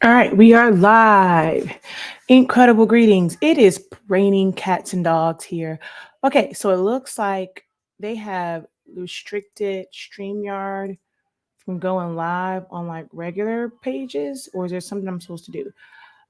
All right, we are live. Incredible greetings. It is raining cats and dogs here. Okay, so it looks like they have restricted StreamYard from going live on like regular pages, or is there something I'm supposed to do?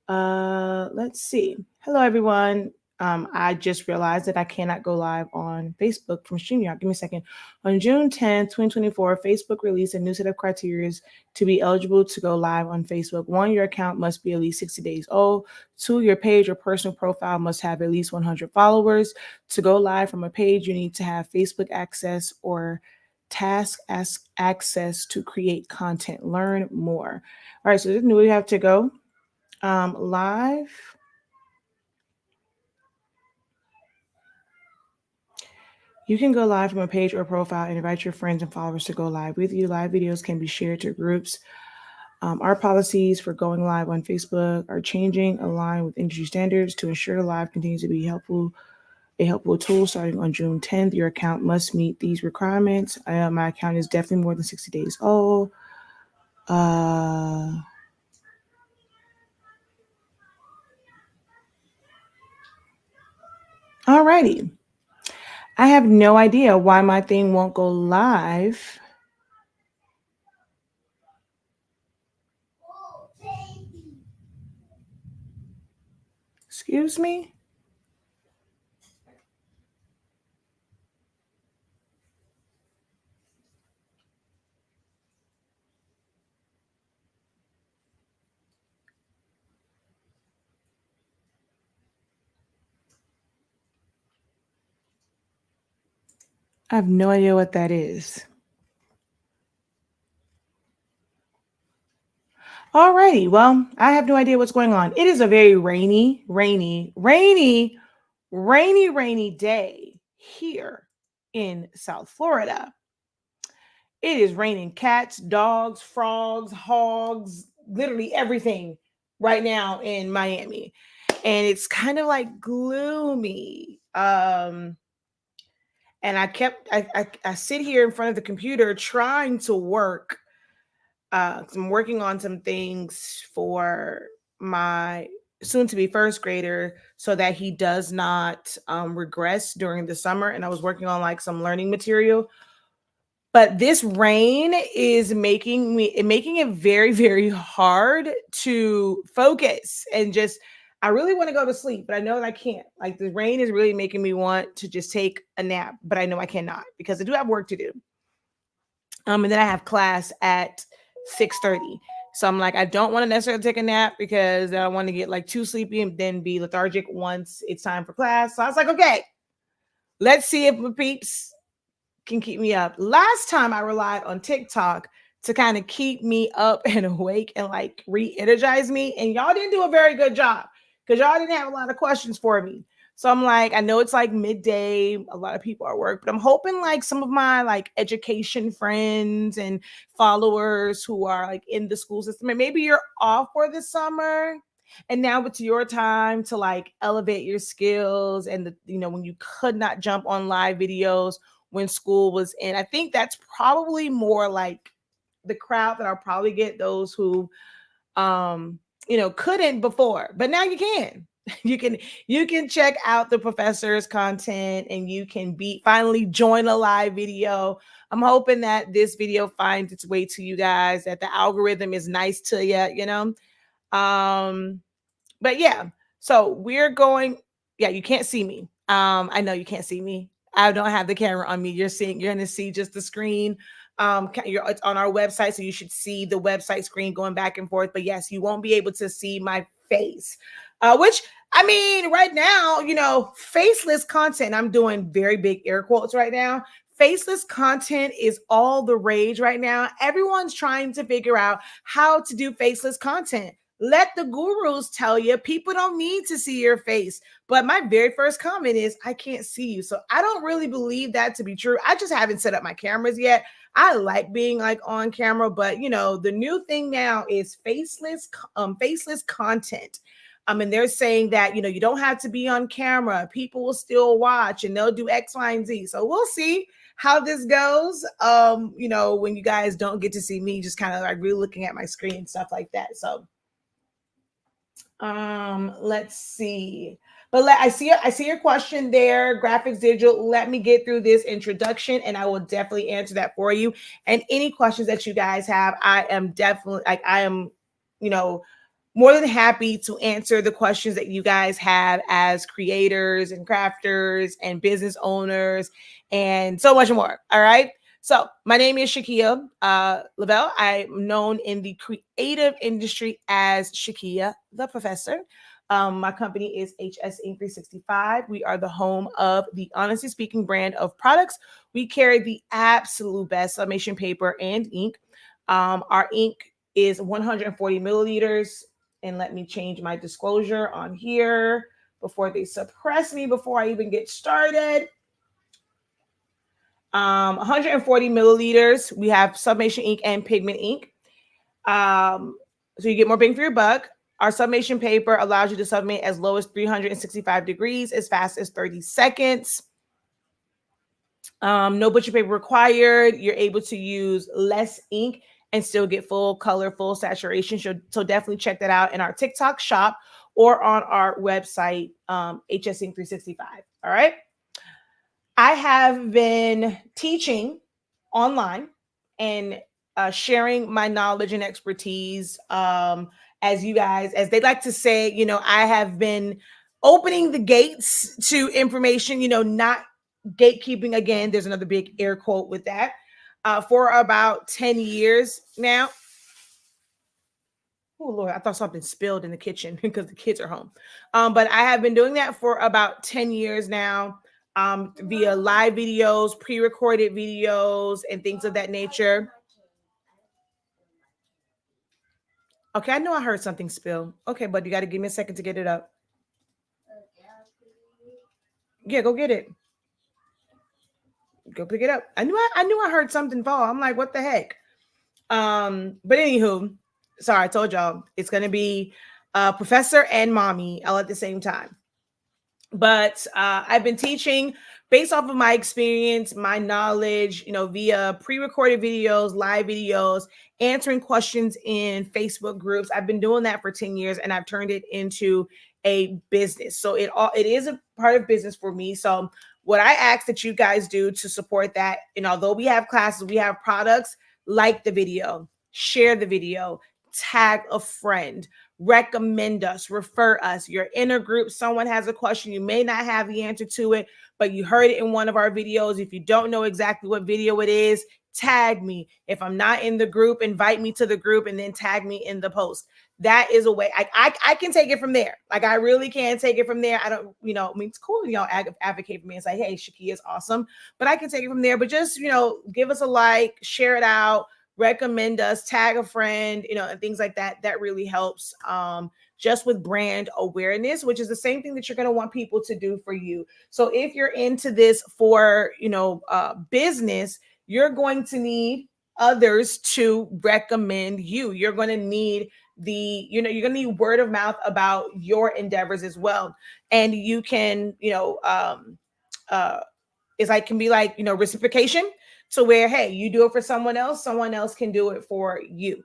Let's see. Hello, everyone. I just realized that I cannot go live on Facebook from StreamYard. Give me a second. On June 10th, 2024, Facebook released a new set of criteria to be eligible to go live on Facebook. One, your account must be at least 60 days old. Two, your page or personal profile must have at least 100 followers. To go live from a page, you need to have Facebook access or task access to create content. Learn more. All right, so this is new. We have to go live. You can go live from a page or profile and invite your friends and followers to go live with you. Live videos can be shared to groups. Our policies for going live on Facebook are changing, aligned with industry standards to ensure live continues to be a helpful tool. Starting on June 10th, your account must meet these requirements. My account is definitely more than 60 days old. Alrighty. I have no idea why my thing won't go live. Excuse me? I have no idea what that is. Alrighty, well, I have no idea what's going on. It is a very rainy day here in South Florida. It is raining cats, dogs, frogs, hogs, literally everything right now in Miami. And it's kind of like gloomy. And I sit here in front of the computer trying to work. I'm working on some things for my soon to be first grader so that he does not regress during the summer. And I was working on like some learning material. But this rain is making it very, very hard to focus and just I really want to go to sleep, but I know that I can't. Like the rain is really making me want to just take a nap, but I know I cannot because I do have work to do. And then I have class at 6:30. So I'm like, I don't want to necessarily take a nap because I want to get like too sleepy and then be lethargic once it's time for class. So I was like, okay, let's see if my peeps can keep me up. Last time I relied on TikTok to kind of keep me up and awake and like re-energize me. And y'all didn't do a very good job because y'all didn't have a lot of questions for me. So I'm like, I know it's like midday, a lot of people are at work, but I'm hoping like some of my like education friends and followers who are like in the school system, and maybe you're off for the summer. And now it's your time to like elevate your skills and when you could not jump on live videos when school was in. I think that's probably more like the crowd that I'll probably get those who couldn't before, but now you can. You can check out the professor's content and you can finally join a live video. I'm hoping that this video finds its way to you guys, that the algorithm is nice to you. But yeah, so we're going. Yeah, you can't see me. I know you can't see me. I don't have the camera on me. You're going to see just the screen. It's on our website, so you should see the website screen going back and forth. But yes, you won't be able to see my face, which I mean, right now, faceless content. I'm doing very big air quotes right now. Faceless content is all the rage right now. Everyone's trying to figure out how to do faceless content. Let the gurus tell you people don't need to see your face. But my very first comment is, I can't see you. So I don't really believe that to be true. I just haven't set up my cameras yet. I like being like on camera, but the new thing now is faceless content. And they're saying that, you don't have to be on camera. People will still watch and they'll do X, Y, and Z. So we'll see how this goes. When you guys don't get to see me, just kind of like really looking at my screen and stuff like that. So Let's see. But I see your question there. Graphics digital. Let me get through this introduction, and I will definitely answer that for you. And any questions that you guys have, I am definitely you know, more than happy to answer the questions that you guys have as creators and crafters and business owners and so much more. All right. So my name is Shakia Lavelle. I'm known in the creative industry as Shakia the Professor. My company is HSINK365. We are the home of the Honestly Speaking brand of products. We carry the absolute best sublimation paper and ink. Our ink is 140 milliliters. And let me change my disclosure on here before they suppress me before I even get started. 140 milliliters. We have sublimation ink and pigment ink. So you get more bang for your buck. Our sublimation paper allows you to sublimate as low as 365 degrees, as fast as 30 seconds. No butcher paper required. You're able to use less ink and still get full color, full saturation. So definitely check that out in our TikTok shop or on our website, HSINK365. All right. I have been teaching online and sharing my knowledge and expertise. As you guys, as they like to say, I have been opening the gates to information, not gatekeeping. Again, there's another big air quote with that, for about 10 years now. Oh Lord, I thought something spilled in the kitchen because the kids are home. But I have been doing that for about 10 years now, via live videos, pre-recorded videos, and things of that nature. Okay, I know I heard something spill. Okay, but you got to give me a second to get it up. Yeah, go get it. Go pick it up. I knew I heard something fall. I'm like, what the heck? But anywho, sorry, I told y'all it's gonna be professor and mommy all at the same time. But I've been teaching based off of my experience, my knowledge, via pre-recorded videos, live videos, answering questions in Facebook groups. I've been doing that for 10 years and I've turned it into a business. So it is a part of business for me. So what I ask that you guys do to support that, although we have classes, we have products, like the video, share the video, tag a friend, recommend us, refer us. You're in a group, someone has a question, you may not have the answer to it, but you heard it in one of our videos. If you don't know exactly what video it is, tag me. If I'm not in the group, invite me to the group and then tag me in the post. That is a way I can take it from there. Like, I really can take it from there. I don't, it's cool, y'all advocate for me and say, hey, Shakia is awesome, but I can take it from there. But just, give us a like, share it out, recommend us, tag a friend, and things like that. That really helps. Just with brand awareness, which is the same thing that you're going to want people to do for you. So if you're into this for, business, you're going to need others to recommend you. You're going to need you're going to need word of mouth about your endeavors as well. And you can, can be like, reciprocation, to where, hey, you do it for someone else can do it for you.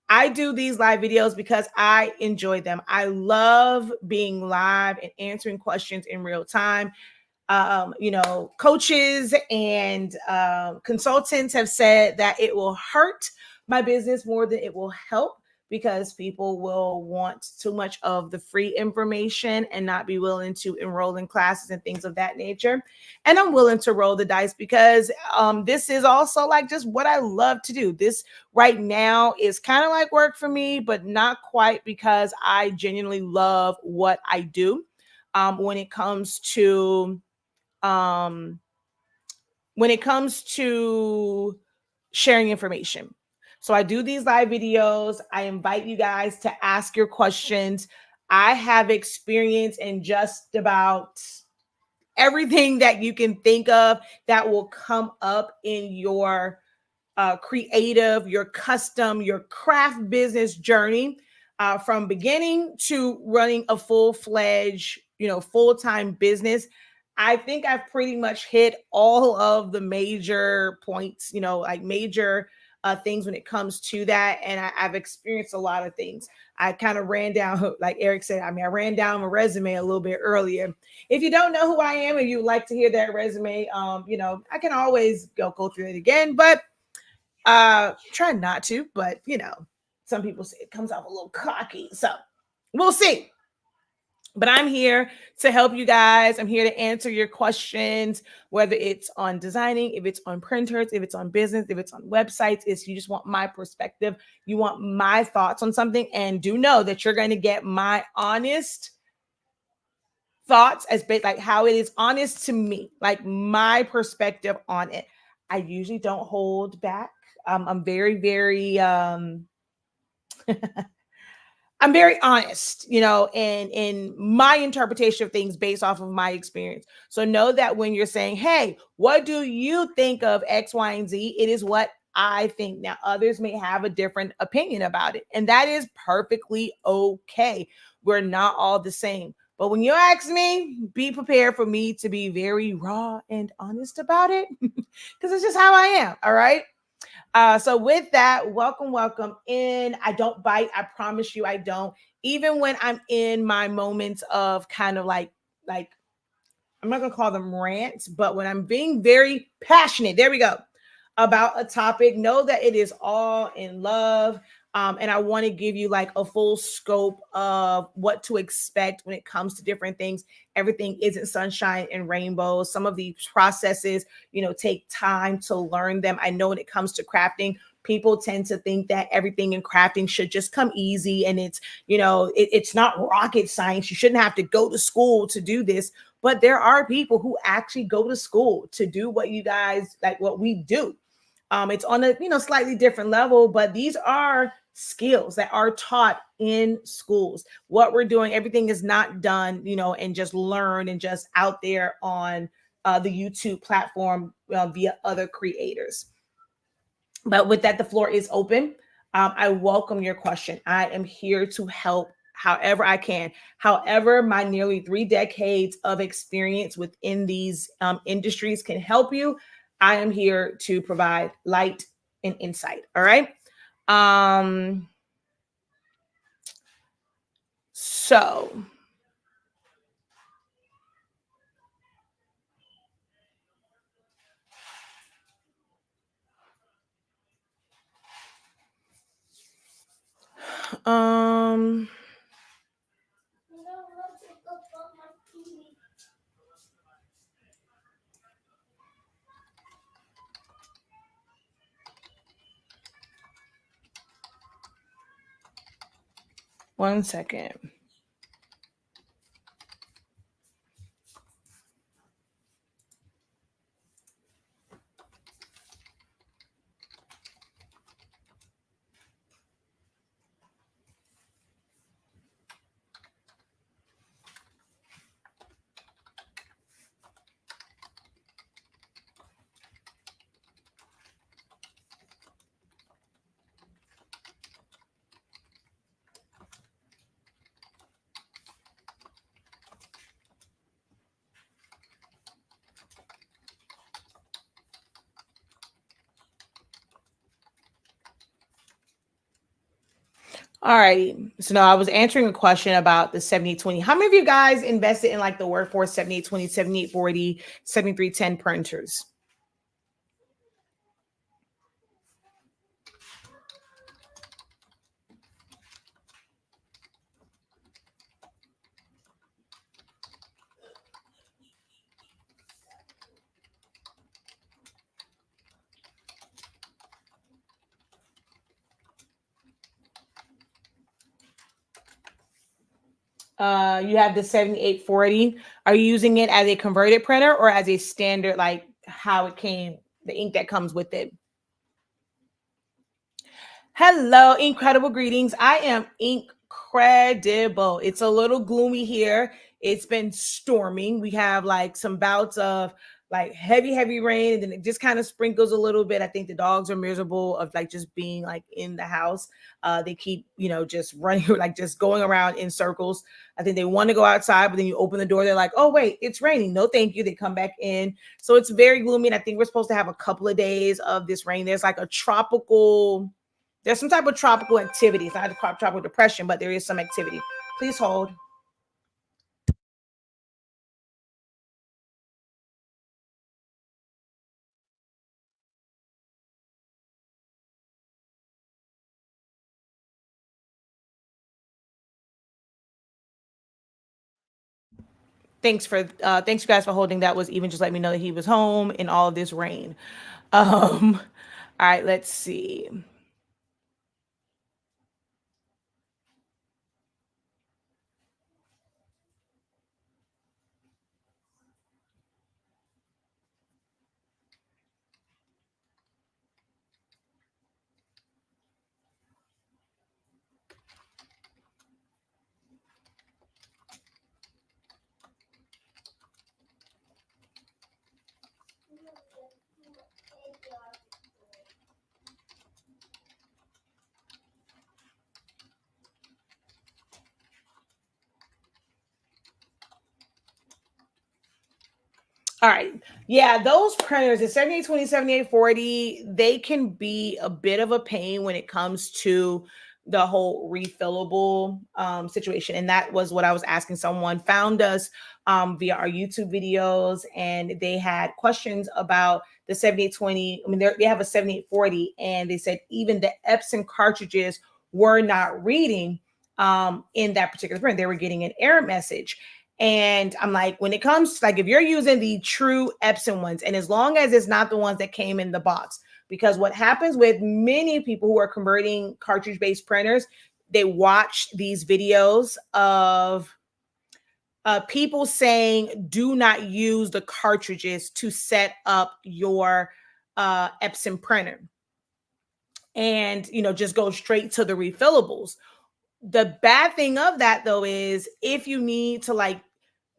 I do these live videos because I enjoy them. I love being live and answering questions in real time. Coaches and consultants have said that it will hurt my business more than it will help, because people will want too much of the free information and not be willing to enroll in classes and things of that nature. And I'm willing to roll the dice because this is also like just what I love to do. This right now is kind of like work for me, but not quite, because I genuinely love what I do. When it comes to sharing information. So I do these live videos. I invite you guys to ask your questions. I have experience in just about everything that you can think of that will come up in your creative, your custom, your craft business journey, from beginning to running a full-fledged, full-time business. I think I've pretty much hit all of the major points, like major things when it comes to that. And I've experienced a lot of things. I kind of ran down, like Eric said, I ran down my resume a little bit earlier. If you don't know who I am and you would like to hear that resume, I can always go through it again, but try not to. But some people say it comes off a little cocky, so we'll see. But I'm here to help you guys. I'm here to answer your questions, whether it's on designing, if it's on printers, if it's on business, if it's on websites. If you just want my perspective, you want my thoughts on something, and do know that you're going to get my honest thoughts as like how it is honest to me, like my perspective on it. I usually don't hold back. I'm very, very I'm very honest, in my interpretation of things based off of my experience. So know that when you're saying, hey, what do you think of X, Y, and Z? It is what I think. Now, others may have a different opinion about it, and that is perfectly okay. We're not all the same. But when you ask me, be prepared for me to be very raw and honest about it, because it's just how I am. All right. So with that, welcome in. I don't bite. I promise you I don't. Even when I'm in my moments of kind of like I'm not going to call them rants, but when I'm being very passionate, there we go, about a topic, know that it is all in love. And I want to give you like a full scope of what to expect when it comes to different things. Everything isn't sunshine and rainbows. Some of these processes, take time to learn them. I know when it comes to crafting, people tend to think that everything in crafting should just come easy. And it's, it's not rocket science. You shouldn't have to go to school to do this. But there are people who actually go to school to do what you guys, like what we do. It's on a slightly different level, but these are skills that are taught in schools. What we're doing, everything is not done, and just learn and just out there on the YouTube platform via other creators. But with that, the floor is open. I welcome your question. I am here to help however I can. However, my nearly 3 decades of experience within these industries can help you. I am here to provide light and insight. All right. So one second. All right. So now I was answering a question about the 7020. How many of you guys invested in like the Workforce 7820, 7840, 7310 printers? You have the 7840. Are you using it as a converted printer or as a standard, like how it came, the ink that comes with it? Hello, incredible greetings. I am incredible. It's a little gloomy here. It's been storming. We have like some bouts of like heavy rain, and then it just kind of sprinkles a little bit. I think the dogs are miserable of like just being like in the house. They keep, just running, like just going around in circles. I think they want to go outside, but then you open the door, they're like, oh wait, it's raining, no thank you, they come back in. So it's very gloomy, and I think we're supposed to have a couple of days of this rain. There's like there's some type of tropical activity. It's not a tropical depression, but there is some activity. Please hold. Thanks you guys for holding. That was even just let me know that he was home in all of this rain. All right, let's see. All right. Yeah, those printers, the 7820, 7840, they can be a bit of a pain when it comes to the whole refillable situation. And that was what I was asking. Someone found us via our YouTube videos, and they had questions about the 7820. I mean, they have a 7840, and they said even the Epson cartridges were not reading in that particular print. They were getting an error message. And I'm like, when it comes to, like, if you're using the true Epson ones, and as long as it's not the ones that came in the box, because what happens with many people who are converting cartridge-based printers, they watch these videos of people saying, do not use the cartridges to set up your Epson printer. And, just go straight to the refillables. The bad thing of that, though, is if you need to like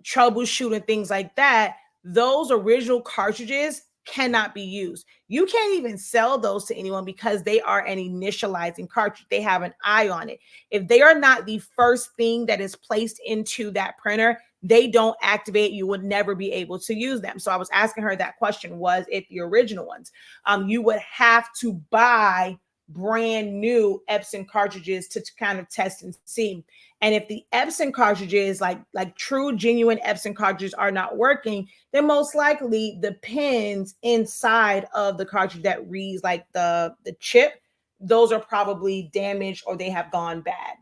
troubleshoot and things like that, those original cartridges cannot be used. You can't even sell those to anyone because they are an initializing cartridge. They have an eye on it. If they are not the first thing that is placed into that printer, they don't activate. You would never be able to use them. So I was asking her that question, was it the original ones? You would have to buy brand new Epson cartridges to kind of test and see. And if the Epson cartridges, like true genuine Epson cartridges, are not working, then most likely the pins inside of the cartridge that reads like the chip, those are probably damaged or they have gone bad.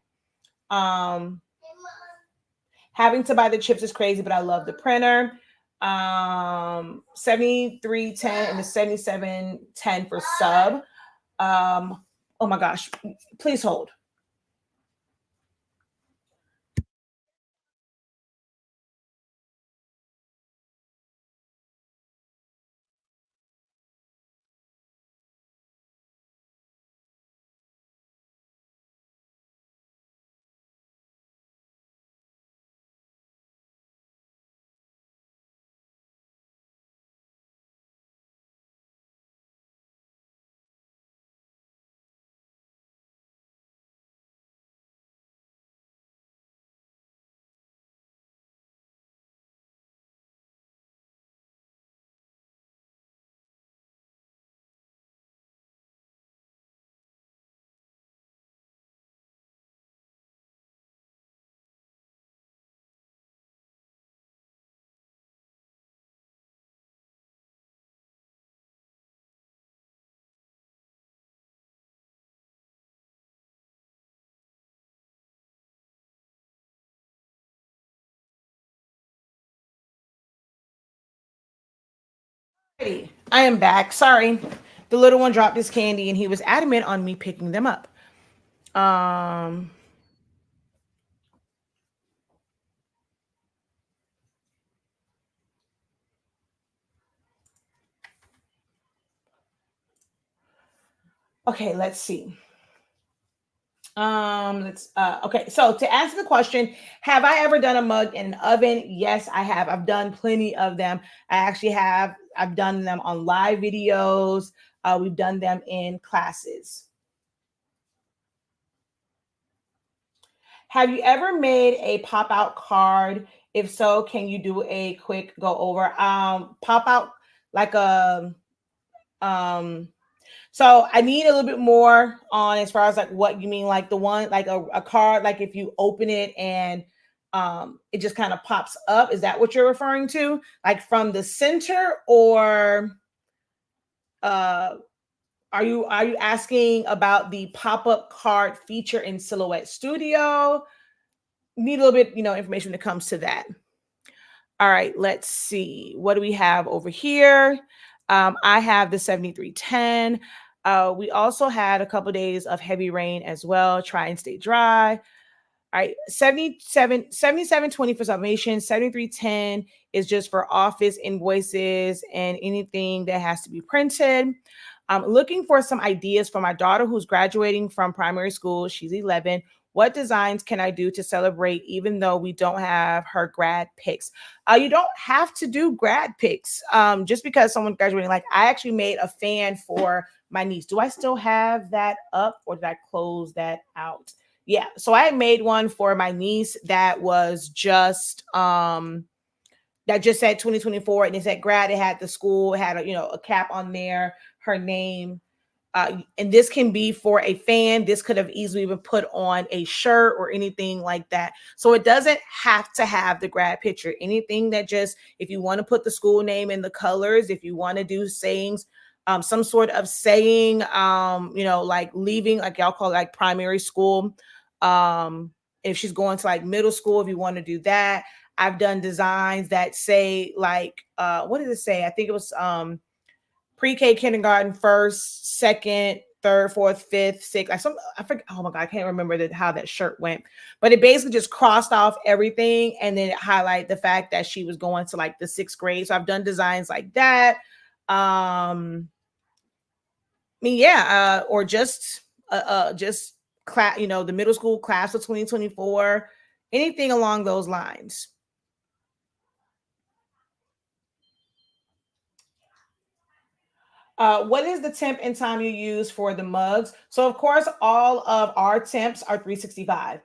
Having to buy the chips is crazy, but I love the printer. 7310 and the 7710 for sub. Oh my gosh, please hold. I am back. Sorry. The little one dropped his candy and he was adamant on me picking them up. Um okay, let's see. Okay, so to answer the question, have I ever done a mug in an oven? Yes, I have. I've done plenty of them. I've done them on live videos. We've done them in classes. Have you ever made a pop out card? If so, can you do a quick go over? Pop out like a um so I need a little bit more on as far as like what you mean, like the one like a card, like if you open it and it just kind of pops up. Is that what you're referring to? Like from the center, or uh are you asking about the pop-up card feature in Silhouette Studio? Need a little bit, information when it comes to that. All right, let's see. What do we have over here? I have the 7310. We also had a couple of days of heavy rain as well. Try and stay dry. All right, 7720 for Sublimation. 7310 is just for office invoices and anything that has to be printed. I'm looking for some ideas for my daughter who's graduating from primary school. She's 11. What designs can I do to celebrate, even though we don't have her grad pics? You don't have to do grad pics just because someone graduating. Like I actually made a fan for my niece. Do I still have that up, or did I close that out? Yeah, so I made one for my niece that was just that just said 2024, and it said grad. It had the school, it had a cap on there, her name. And this can be for a fan. This could have easily been put on a shirt or anything like that. So it doesn't have to have the grad picture. Anything that just, if you want to put the school name in the colors, if you want to do sayings, some sort of saying, like leaving, like y'all call it like primary school. If she's going to like middle school, if you want to do that. I've done designs that say like, what did it say? I think it was pre-K, kindergarten, first, second, third, fourth, fifth, sixth. I forget. Oh my God, I can't remember how that shirt went. But it basically just crossed off everything, and then it highlighted the fact that she was going to like the sixth grade. So I've done designs like that. Or just class, the middle school class of 2024, anything along those lines. What is the temp and time you use for the mugs? So of course, all of our temps are 365.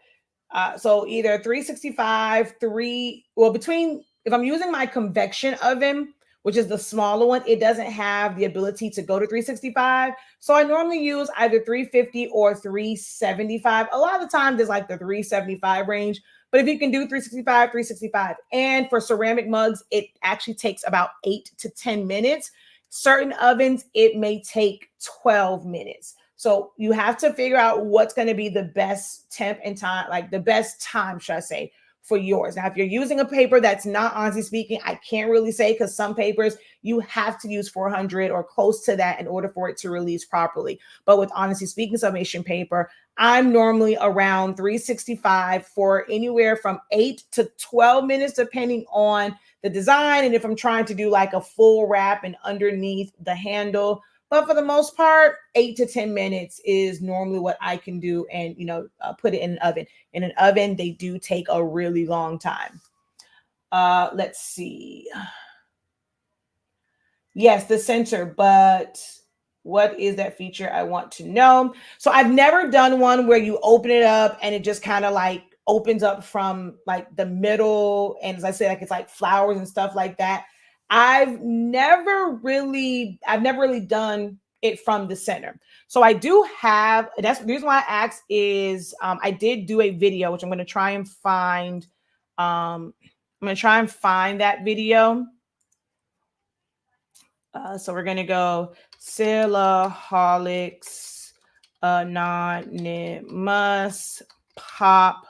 So either 365, between, if I'm using my convection oven, which is the smaller one, it doesn't have the ability to go to 365. So I normally use either 350 or 375. A lot of the time there's like the 375 range, but if you can do 365, 365. And for ceramic mugs, it actually takes about 8 to 10 minutes. Certain ovens, it may take 12 minutes. So you have to figure out what's going to be the best temp and time, like the best time, should I say, for yours. Now, if you're using a paper that's not, honestly speaking, I can't really say, because some papers you have to use 400 or close to that in order for it to release properly. But with, honestly speaking, sublimation paper, I'm normally around 365 for anywhere from 8 to 12 minutes, depending on the design. And if I'm trying to do like a full wrap and underneath the handle. But for the most part, 8 to 10 minutes is normally what I can do, and put it in an oven. In an oven, they do take a really long time. Let's see. Yes, the center, but what is that feature? I want to know. So I've never done one where you open it up and it just kind of like opens up from like the middle, and as I say, like it's like flowers and stuff like that. I've never really done it from the center. So I do have, that's the reason why I asked is I did do a video, which I'm going to try and find. I'm going to try and find that video. So we're going to go Silaholics Anonymous Pop.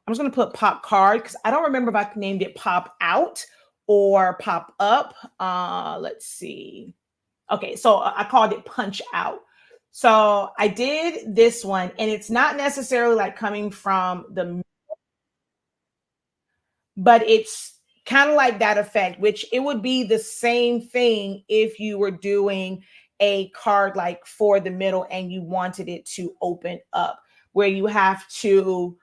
I'm just going to put pop card because I don't remember if I named it pop out or pop up. Let's see. Okay, so I called it punch out. So I did this one, and it's not necessarily like coming from the, but it's kind of like that effect, which it would be the same thing if you were doing a card like for the middle and you wanted it to open up. where you have to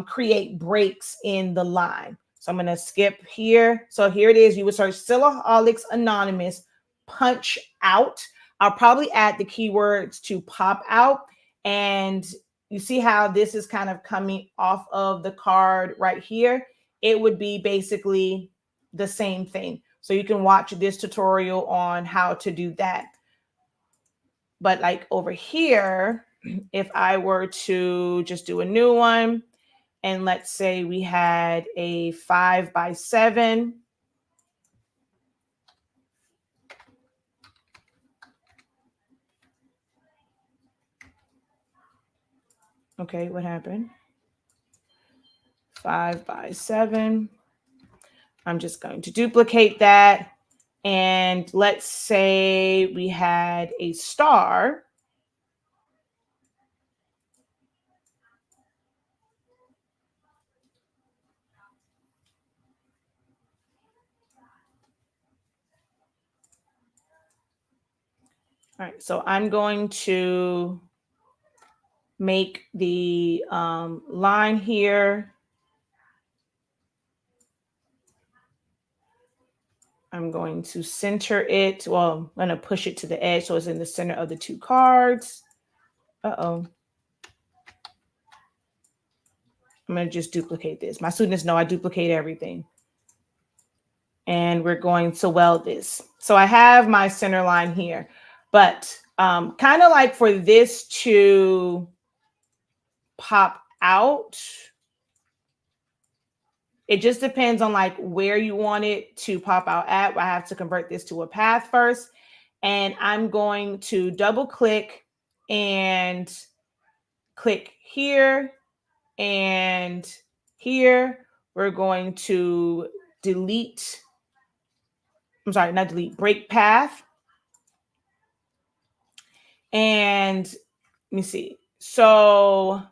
create breaks in the line. So I'm going to skip here. So here it is. You would search Silhouette Anonymous punch out. I'll probably add the keywords to pop out. And you see how this is kind of coming off of the card right here. It would be basically the same thing. So you can watch this tutorial on how to do that. But like over here, if I were to just do a new one, and let's say we had a 5x7. Okay, what happened? 5x7. I'm just going to duplicate that. And let's say we had a star. All right, so I'm going to make the line here. I'm going to center it. Well, I'm going to push it to the edge so it's in the center of the two cards. Uh-oh. I'm going to just duplicate this. My students know I duplicate everything. And we're going to weld this. So I have my center line here, but kind of like for this to pop out, it just depends on like where you want it to pop out at. I have to convert this to a path first. And I'm going to double click and click here and here. We're going to delete. I'm sorry, not delete, break path. And let me see. So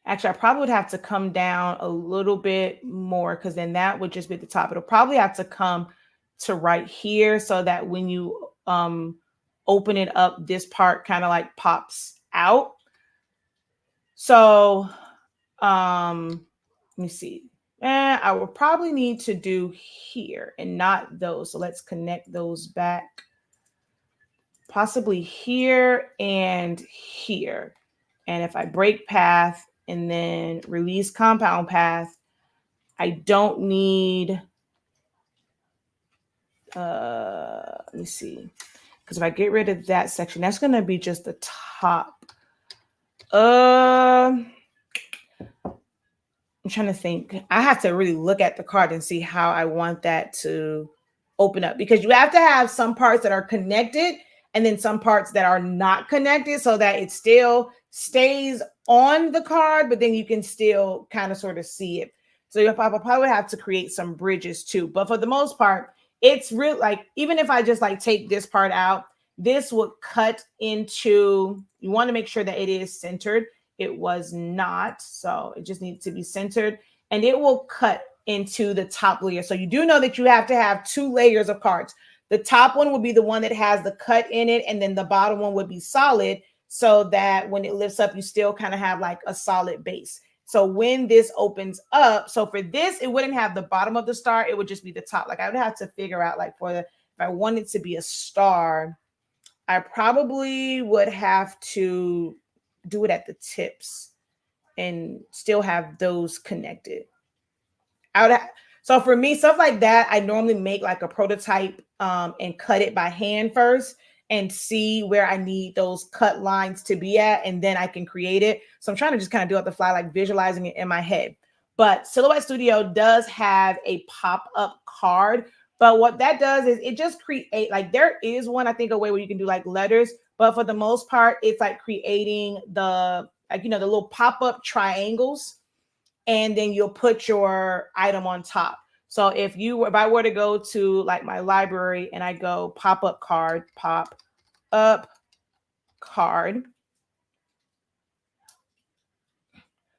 actually, I probably would have to come down a little bit more because then that would just be at the top. It'll probably have to come to right here so that when you open it up, this part kind of like pops out. So let me see. And I will probably need to do here and not those. So let's connect those back. Possibly here and here. And if I break path and then release compound path, I don't need, let me see. Because if I get rid of that section, that's going to be just the top. I'm trying to think. I have to really look at the card and see how I want that to open up, because you have to have some parts that are connected and then some parts that are not connected so that it still stays on the card, but then you can still kind of sort of see it. So you'll probably have to create some bridges too. But for the most part, it's real. Like, even if I just like take this part out, this would cut into, you want to make sure that it is centered. It was not, so it just needs to be centered, and it will cut into the top layer. So you do know that you have to have 2 layers of cards. The top one will be the one that has the cut in it, and then the bottom one would be solid, so that when it lifts up, you still kind of have like a solid base. So when this opens up, so for this, it wouldn't have the bottom of the star, it would just be the top. Like, I would have to figure out, like, for the, if I wanted to be a star, I probably would have to do it at the tips and still have those connected. So for me, stuff like that, I normally make like a prototype and cut it by hand first and see where I need those cut lines to be at, and then I can create it. So I'm trying to just kind of do it on the fly, like visualizing it in my head. But Silhouette Studio does have a pop-up card, but what that does is it just create, like, there is one, I think, a way where you can do like letters, but for the most part, it's like creating the, like, you know, the little pop-up triangles, and then you'll put your item on top. So if I were to go to like my library and I go pop-up card, pop-up card.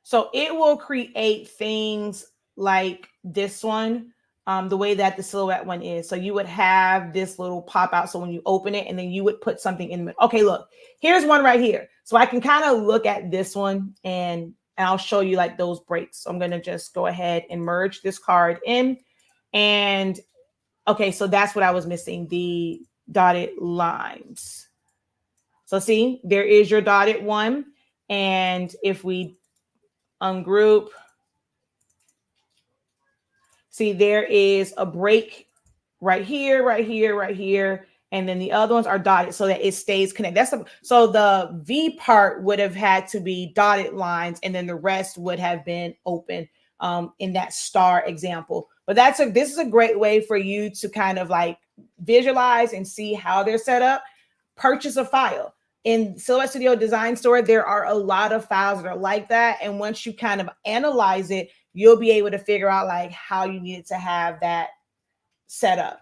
So it will create things like this one. the way that the Silhouette one is. So you would have this little pop out. So when you open it, and then you would put something in the middle. Okay, look, here's one right here. So I can kind of look at this one, and I'll show you like those breaks. So I'm going to just go ahead and merge this card in. And okay, so that's what I was missing, the dotted lines. So see, there is your dotted one. And if we ungroup, see, there is a break right here, right here, right here. And then the other ones are dotted so that it stays connected. So the V part would have had to be dotted lines, and then the rest would have been open in that star example. But this is a great way for you to kind of like visualize and see how they're set up. Purchase a file. In Silhouette Studio Design Store, there are a lot of files that are like that. And once you kind of analyze it, you'll be able to figure out like how you need to have that set up.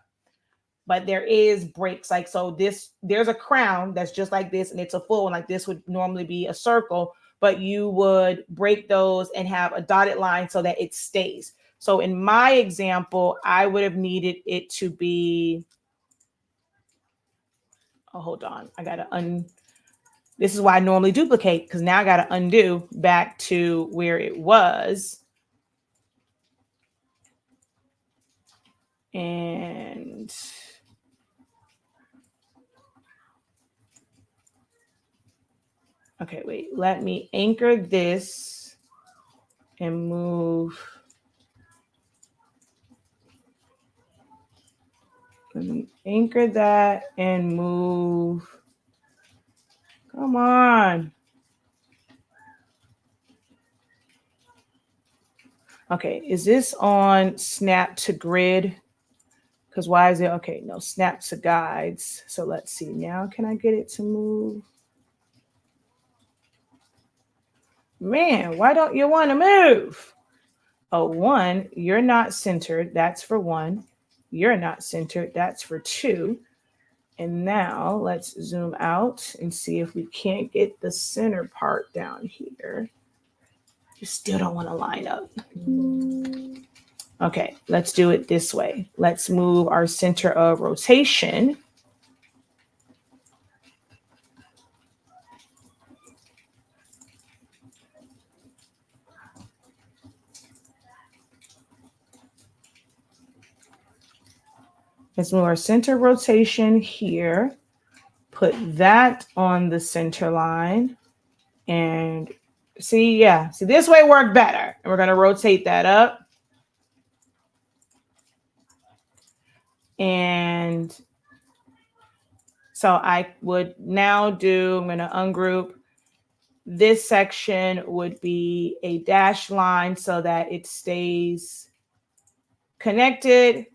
But there is breaks. Like, so there's a crown that's just like this, and it's a full one. Like this would normally be a circle, but you would break those and have a dotted line so that it stays. So in my example, I would have needed it to be, oh, hold on. I got to this is why I normally duplicate, because now I got to undo back to where it was. And okay, wait, let me anchor this and move. Let me anchor that and move. Come on. Okay, is this on snap to grid? Because why is it? Okay, no, snap to guides. So let's see. Now can I get it to move? Man, why don't you want to move? Oh, one, you're not centered. That's for one. You're not centered. That's for two. And now let's zoom out and see if we can't get the center part down here. You still don't want to line up. Okay, let's do it this way. Let's move our center of rotation. Let's move our center rotation here. Put that on the center line. And see, yeah, see, this way worked better. And we're going to rotate that up. And so I would now do, I'm going to ungroup. This section would be a dashed line so that it stays connected.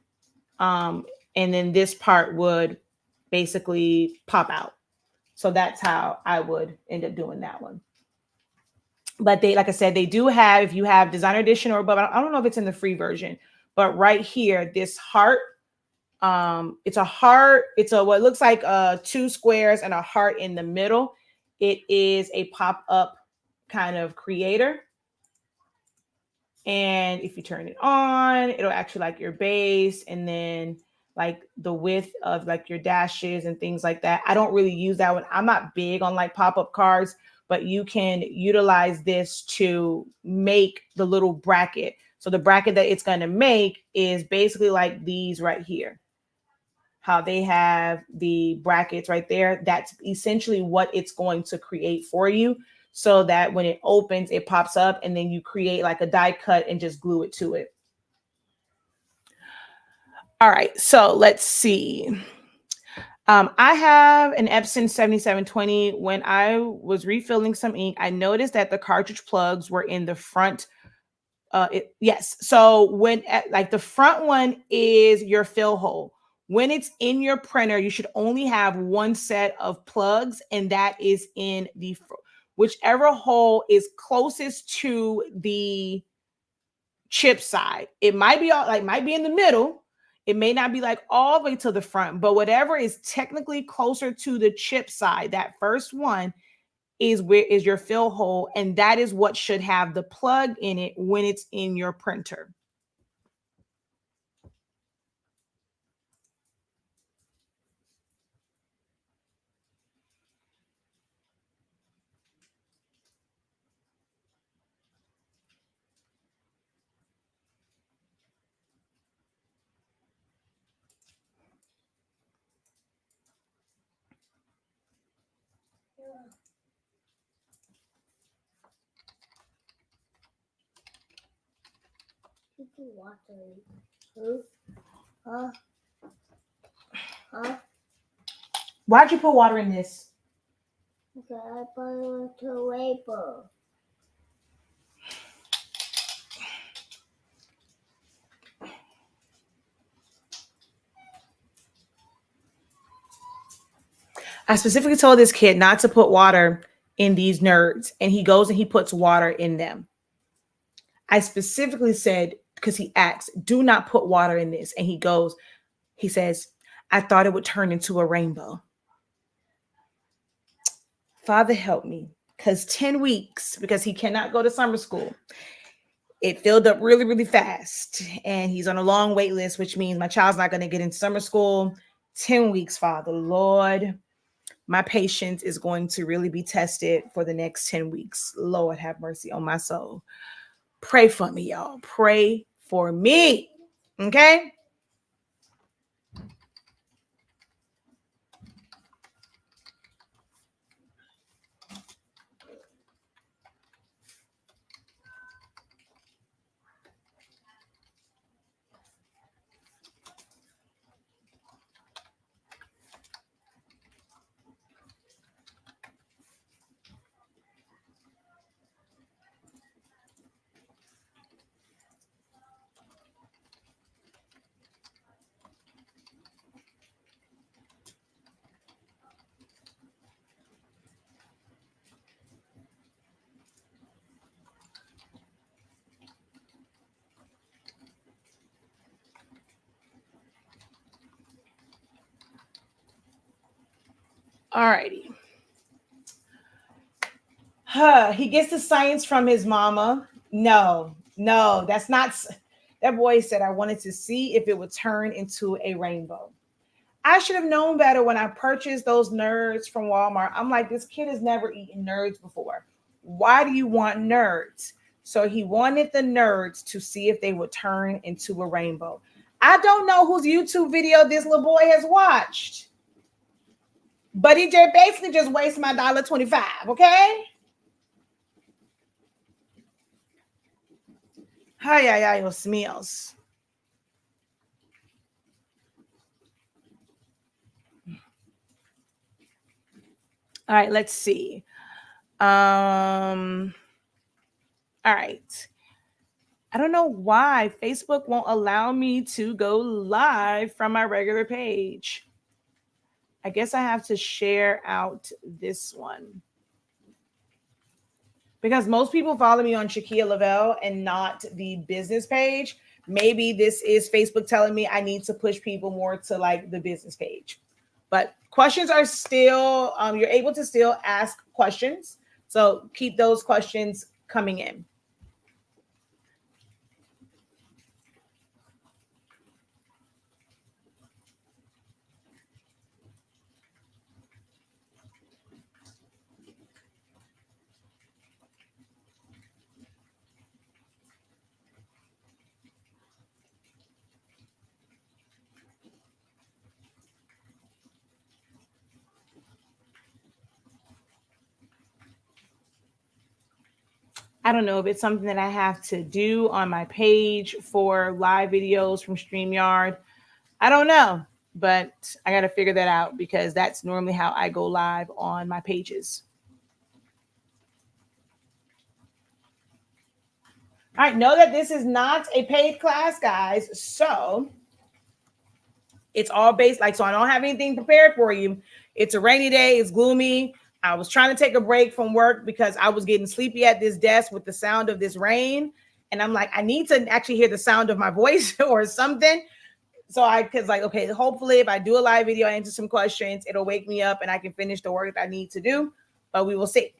And then this part would basically pop out. So that's how I would end up doing that one. But they, like I said, they do have, if you have Designer Edition or above, I don't know if it's in the free version, but right here, this heart, it's a heart. It's a, what looks like two squares and a heart in the middle. It is a pop-up kind of creator. And if you turn it on, it'll actually like your base, and then like the width of like your dashes and things like that. I don't really use that one. I'm not big on like pop-up cards, but you can utilize this to make the little bracket. So the bracket that it's going to make is basically like these right here. How they have the brackets right there. That's essentially what it's going to create for you, so that when it opens, it pops up, and then you create like a die cut and just glue it to it. All right, so let's see. I have an Epson 7720. When I was refilling some ink, I noticed that the cartridge plugs were in the front. Yes, so when like the front one is your fill hole. When it's in your printer, you should only have one set of plugs, and that is in the whichever hole is closest to the chip side. It might be might be in the middle. It may not be like all the way to the front, but whatever is technically closer to the chip side, that first one is where is your fill hole, and that is what should have the plug in it when it's in your printer. Why'd you put water in this? Okay, I put it into rainbow. I specifically told this kid not to put water in these nerds, and he goes and he puts water in them. I specifically said, because he asked, do not put water in this. And he says, I thought it would turn into a rainbow. Father, help me. Because 10 weeks, because he cannot go to summer school, it filled up really, really fast. And he's on a long wait list, which means my child's not going to get into summer school. 10 weeks, Father, Lord, my patience is going to really be tested for the next 10 weeks. Lord, have mercy on my soul. Pray for me, y'all. Pray for me. Okay? All righty. He gets the science from his mama. No, that's not. That boy said, I wanted to see if it would turn into a rainbow. I should have known better when I purchased those nerds from Walmart. I'm like, this kid has never eaten nerds before. Why do you want nerds? So he wanted the nerds to see if they would turn into a rainbow. I don't know whose YouTube video this little boy has watched, but he just basically just wasted my $1.25, okay? Ay, os míos. All right, let's see. All right. I don't know why Facebook won't allow me to go live from my regular page. I guess I have to share out this one. Because most people follow me on Shakia Lavelle and not the business page. Maybe this is Facebook telling me I need to push people more to like the business page. But questions are still, you're able to still ask questions. So keep those questions coming in. I don't know if it's something that I have to do on my page for live videos from StreamYard. I don't know, but I got to figure that out because that's normally how I go live on my pages. All right, know that this is not a paid class, guys. So it's all based, so I don't have anything prepared for you. It's a rainy day. It's gloomy. I was trying to take a break from work because I was getting sleepy at this desk with the sound of this rain. And I'm like, I need to actually hear the sound of my voice or something. So okay, hopefully if I do a live video, I answer some questions, it'll wake me up and I can finish the work that I need to do, but we will see.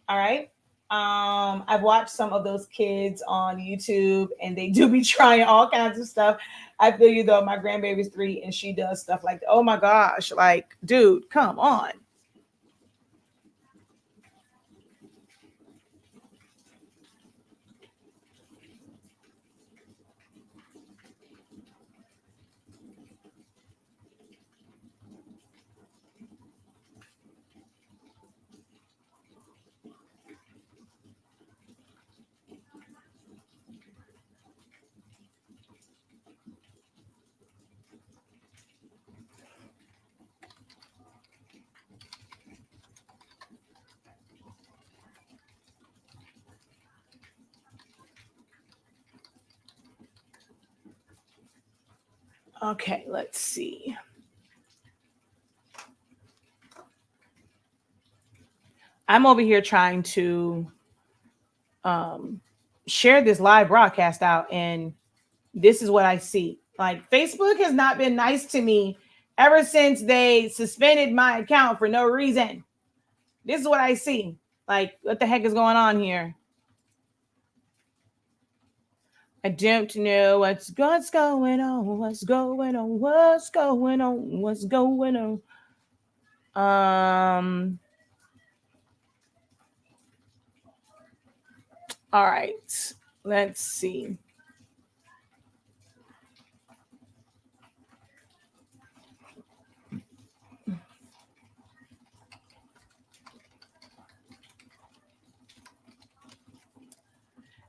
All right. I've watched some of those kids on YouTube and they do be trying all kinds of stuff. I feel you though, my grandbaby's 3 and she does stuff like, oh my gosh, like, dude, come on. Okay, let's see. I'm over here trying to share this live broadcast out, and this is what I see. Like, Facebook has not been nice to me ever since they suspended my account for no reason. This is what I see. Like, what the heck is going on here? I don't know what's going on. What's going on? What's going on? What's going on? All right. Let's see.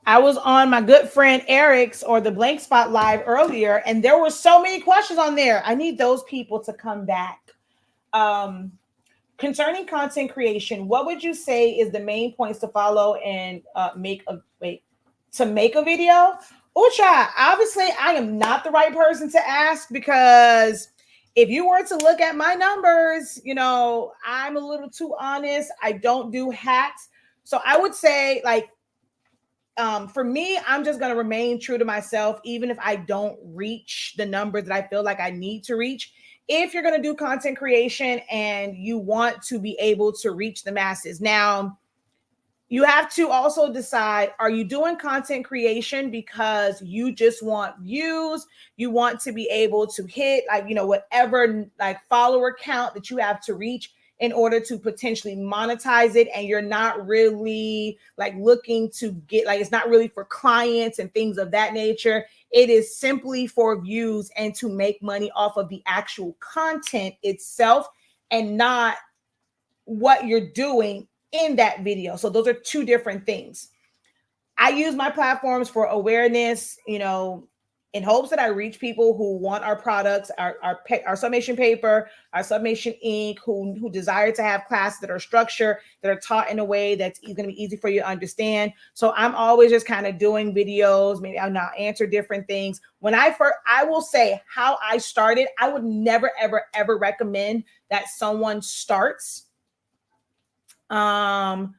I was on my good friend Eric's or the Blank Spot Live earlier, and there were so many questions on there. I need those people to come back. Concerning content creation, what would you say is the main points to follow and make a video? Ucha, obviously I am not the right person to ask, because if you were to look at my numbers, you know, I'm a little too honest. I don't do hats. So I would say, like, for me, I'm just going to remain true to myself, even if I don't reach the numbers that I feel like I need to reach. If you're going to do content creation and you want to be able to reach the masses, now you have to also decide, are you doing content creation because you just want views? You want to be able to hit, like, you know, whatever like follower count that you have to reach in order to potentially monetize it, and you're not really like looking to get, like, it's not really for clients and things of that nature. It is simply for views and to make money off of the actual content itself and not what you're doing in that video. So those are two different things. I use my platforms for awareness, you know, in hopes that I reach people who want our products, our sublimation paper, our sublimation ink, who desire to have classes that are structured, that are taught in a way that's going to be easy for you to understand. So I'm always just kind of doing videos. Maybe I'll now answer different things. When I will say how I started. I would never, ever, ever recommend that someone starts the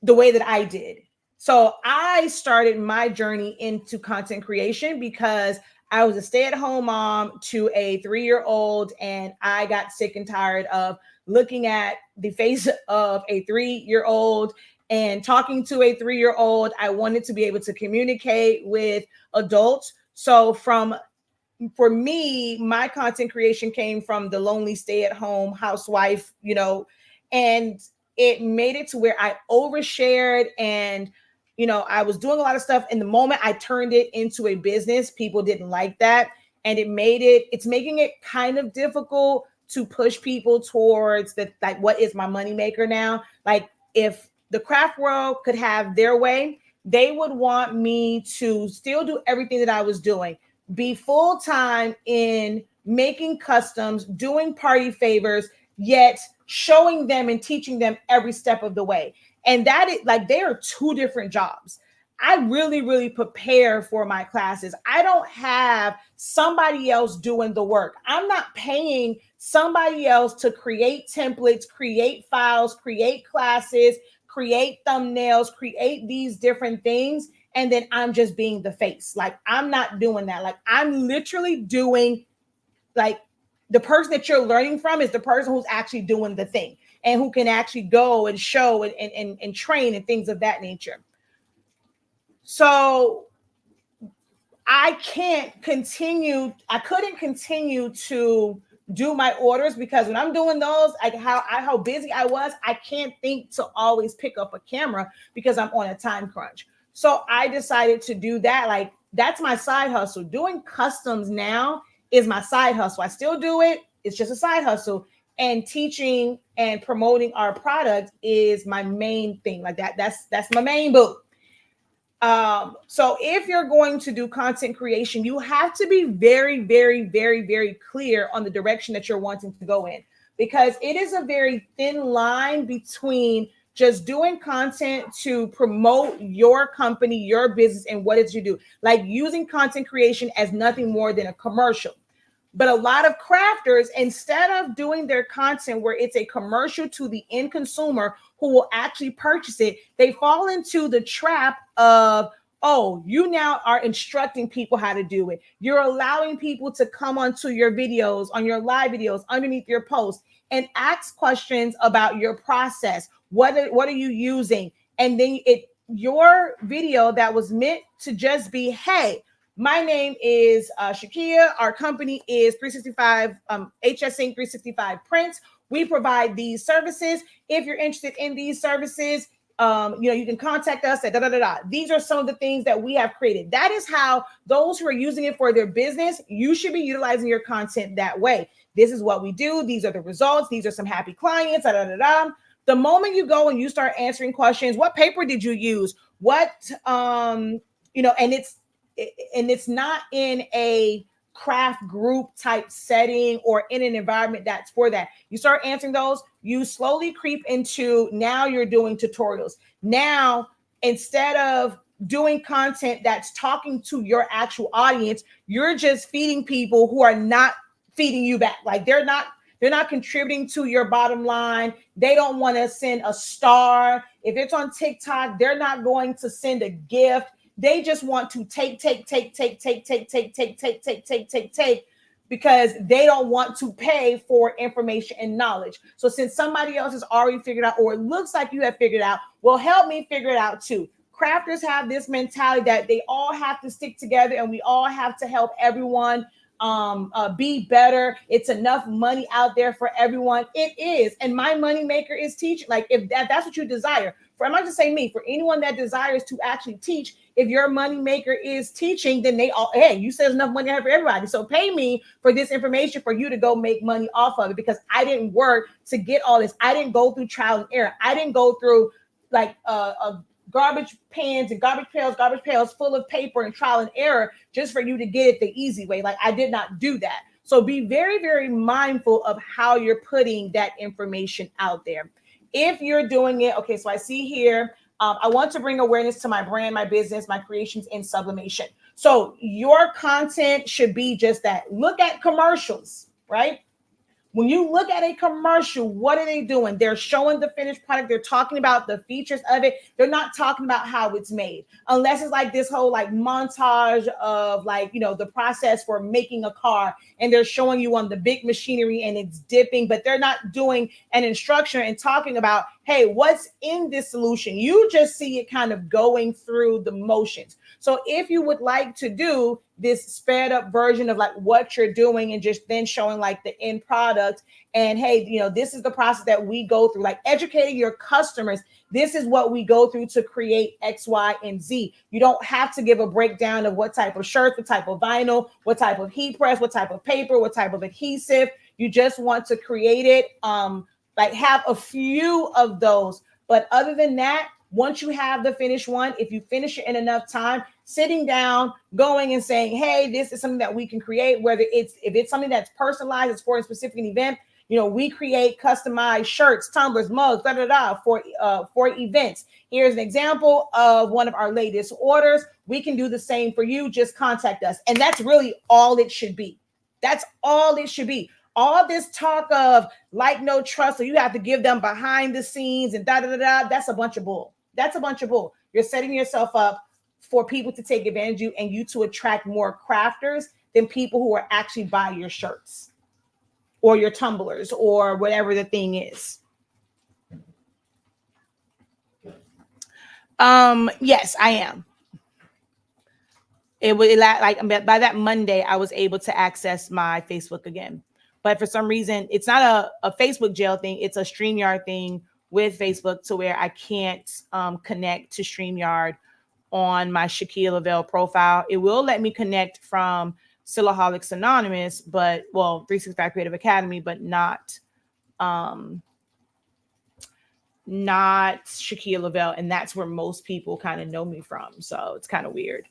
way that I did. So I started my journey into content creation because I was a stay-at-home mom to a 3-year-old, and I got sick and tired of looking at the face of a 3-year-old and talking to a 3-year-old. I wanted to be able to communicate with adults. So for me, my content creation came from the lonely stay-at-home housewife, you know, and it made it to where I overshared, and, you know, I was doing a lot of stuff. In the moment I turned it into a business, people didn't like that. And it's making it kind of difficult to push people towards the, like, what is my moneymaker now? Like, if the craft world could have their way, they would want me to still do everything that I was doing, be full-time in making customs, doing party favors, yet showing them and teaching them every step of the way. And that is like, they are two different jobs. I really, really prepare for my classes. I don't have somebody else doing the work. I'm not paying somebody else to create templates, create files, create classes, create thumbnails, create these different things. And then I'm just being the face. Like, I'm not doing that. Like, I'm literally doing, like, the person that you're learning from is the person who's actually doing the thing and who can actually go and show and train and things of that nature. So I couldn't continue to do my orders, because when I'm doing those, like how busy I was, I can't think to always pick up a camera because I'm on a time crunch. So I decided to do that. Like, that's my side hustle. Doing customs now is my side hustle. I still do it. It's just a side hustle. And teaching and promoting our product is my main thing. Like that's my main boo. So if you're going to do content creation, you have to be very, very, very, very clear on the direction that you're wanting to go in, because it is a very thin line between just doing content to promote your company, your business, and what it is you do. Like, using content creation as nothing more than a commercial. But a lot of crafters, instead of doing their content where it's a commercial to the end consumer who will actually purchase it, they fall into the trap of, oh, you now are instructing people how to do it. You're allowing people to come onto your videos, on your live videos, underneath your posts, and ask questions about your process. What are you using? And then your video that was meant to just be, hey, my name is Shakia. Our company is 365 HSINK365 Prints. We provide these services. If you're interested in these services, you can contact us at da da da da. These are some of the things that we have created. That is how those who are using it for their business, you should be utilizing your content that way. This is what we do. These are the results. These are some happy clients. Da da da da. The moment you go and you start answering questions, what paper did you use? What and it's not in a craft group type setting or in an environment that's for that. You start answering those, you slowly creep into, now you're doing tutorials. Now, instead of doing content that's talking to your actual audience, you're just feeding people who are not feeding you back. Like they're not contributing to your bottom line. They don't want to send a star. If it's on TikTok, they're not going to send a gift. They just want to take, because they don't want to pay for information and knowledge. So since somebody else has already figured out, or it looks like you have figured out, well, help me figure it out too. Crafters have this mentality that they all have to stick together and we all have to help everyone be better. It's enough money out there for everyone. It is. And my money maker is teaching. Like if that's what you desire. I'm not just saying me, for anyone that desires to actually teach, if your money maker is teaching, then hey, you said there's enough money for everybody. So pay me for this information for you to go make money off of it, because I didn't work to get all this. I didn't go through trial and error. I didn't go through like garbage pans and garbage pails full of paper and trial and error just for you to get it the easy way. Like I did not do that. So be very, very mindful of how you're putting that information out there. If you're doing it, okay, so I see here, I want to bring awareness to my brand, my business, my creations in sublimation. So your content should be just that. Look at commercials, right? When you look at a commercial, what are they doing? They're showing the finished product. They're talking about the features of it. They're not talking about how it's made, unless it's like this whole like montage of like, the process for making a car, and they're showing you on the big machinery and it's dipping, but they're not doing an instruction and talking about, hey, what's in this solution? You just see it kind of going through the motions. So if you would like to do this sped up version of like what you're doing and just then showing like the end product, and hey, this is the process that we go through, like educating your customers. This is what we go through to create X, Y, and Z. You don't have to give a breakdown of what type of shirt, what type of vinyl, what type of heat press, what type of paper, what type of adhesive. You just want to create it, like have a few of those. But other than that, once you have the finished one, if you finish it in enough time, sitting down, going and saying, hey, this is something that we can create, if it's something that's personalized, it's for a specific event. We create customized shirts, tumblers, mugs, for events. Here's an example of one of our latest orders. We can do the same for you. Just contact us. And that's really all it should be. That's all it should be. All this talk of like, no trust, so you have to give them behind the scenes and that's a bunch of bull. That's a bunch of bull. You're setting yourself up for people to take advantage of you and you to attract more crafters than people who are actually buy your shirts or your tumblers or whatever the thing is. Yes, I am. It would like by that Monday, I was able to access my Facebook again. But for some reason, it's not a Facebook jail thing. It's a StreamYard thing with Facebook, to where I can't connect to StreamYard on my Shakia Lavelle profile. It will let me connect from Silhouette Anonymous, but 365 Creative Academy, but not Shakia Lavelle. And that's where most people kind of know me from. So it's kind of weird.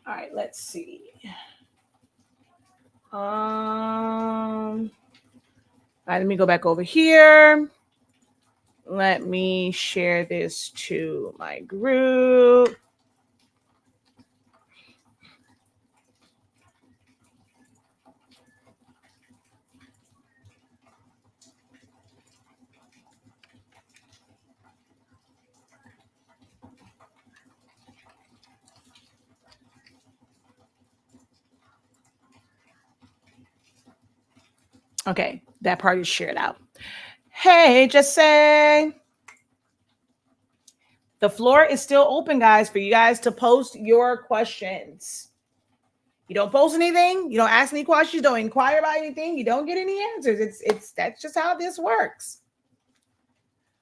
All right, let's see. Let me go back over here. Let me share this to my group. Okay, that part is shared out. Hey, just say the floor is still open, guys, for you guys to post your questions. You don't post anything, you don't ask any questions, you don't inquire about anything, you don't get any answers. It's that's just how this works.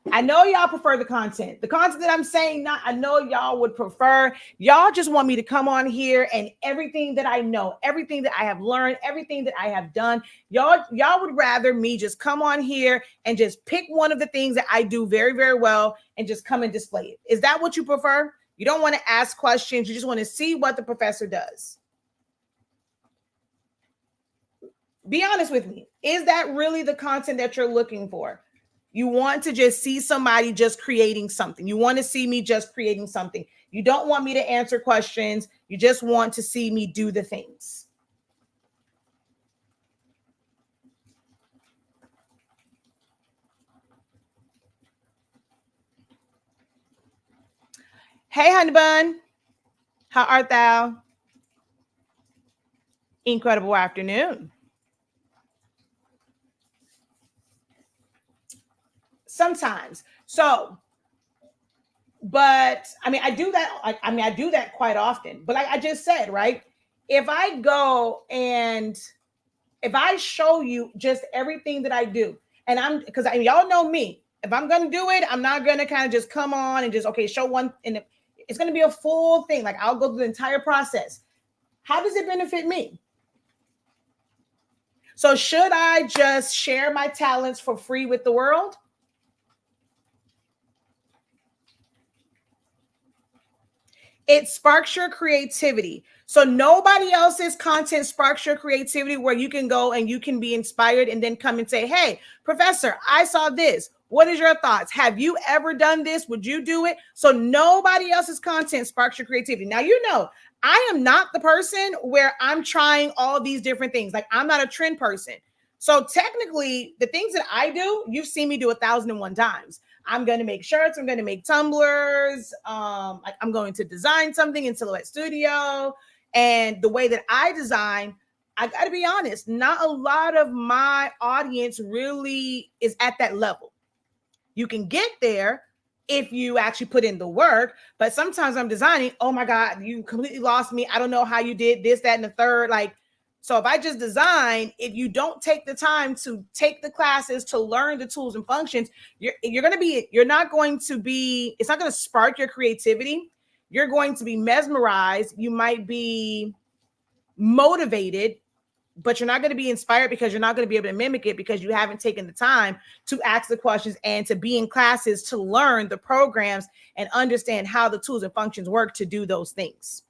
I know y'all prefer the content. The content that I'm saying, not I know y'all would prefer. Y'all just want me to come on here and everything that I know, everything that I have learned, everything that I have done. Y'all would rather me just come on here and just pick one of the things that I do very, very well and just come and display it. Is that what you prefer? You don't want to ask questions. You just want to see what the professor does. Be honest with me. Is that really the content that you're looking for? You want to just see somebody just creating something. You want to see me just creating something. You don't want me to answer questions. You just want to see me do the things. Hey, honey bun. How art thou? Incredible afternoon. Sometimes. So, but I mean, I do that. I do that quite often. But like I just said, right? If I go and if I show you just everything that I do, and because y'all know me, if I'm gonna do it, I'm not gonna kind of just come on and just show one, and it's gonna be a full thing. Like I'll go through the entire process. How does it benefit me? So should I just share my talents for free with the world? It sparks your creativity. So nobody else's content sparks your creativity where you can go and you can be inspired and then come and say, hey, professor, I saw this. What is your thoughts? Have you ever done this? Would you do it? So nobody else's content sparks your creativity. Now, I am not the person where I'm trying all these different things. Like I'm not a trend person. So technically the things that I do, you've seen me do 1,001 times. I'm going to make shirts. I'm going to make tumblers. I'm going to design something in Silhouette Studio. And the way that I design, I got to be honest, not a lot of my audience really is at that level. You can get there if you actually put in the work. But sometimes I'm designing, oh my God, you completely lost me. I don't know how you did this, that, and the third. So if I just design, if you don't take the time to take the classes to learn the tools and functions, it's not going to spark your creativity. You're going to be mesmerized. You might be motivated, but you're not going to be inspired because you're not going to be able to mimic it because you haven't taken the time to ask the questions and to be in classes to learn the programs and understand how the tools and functions work to do those things.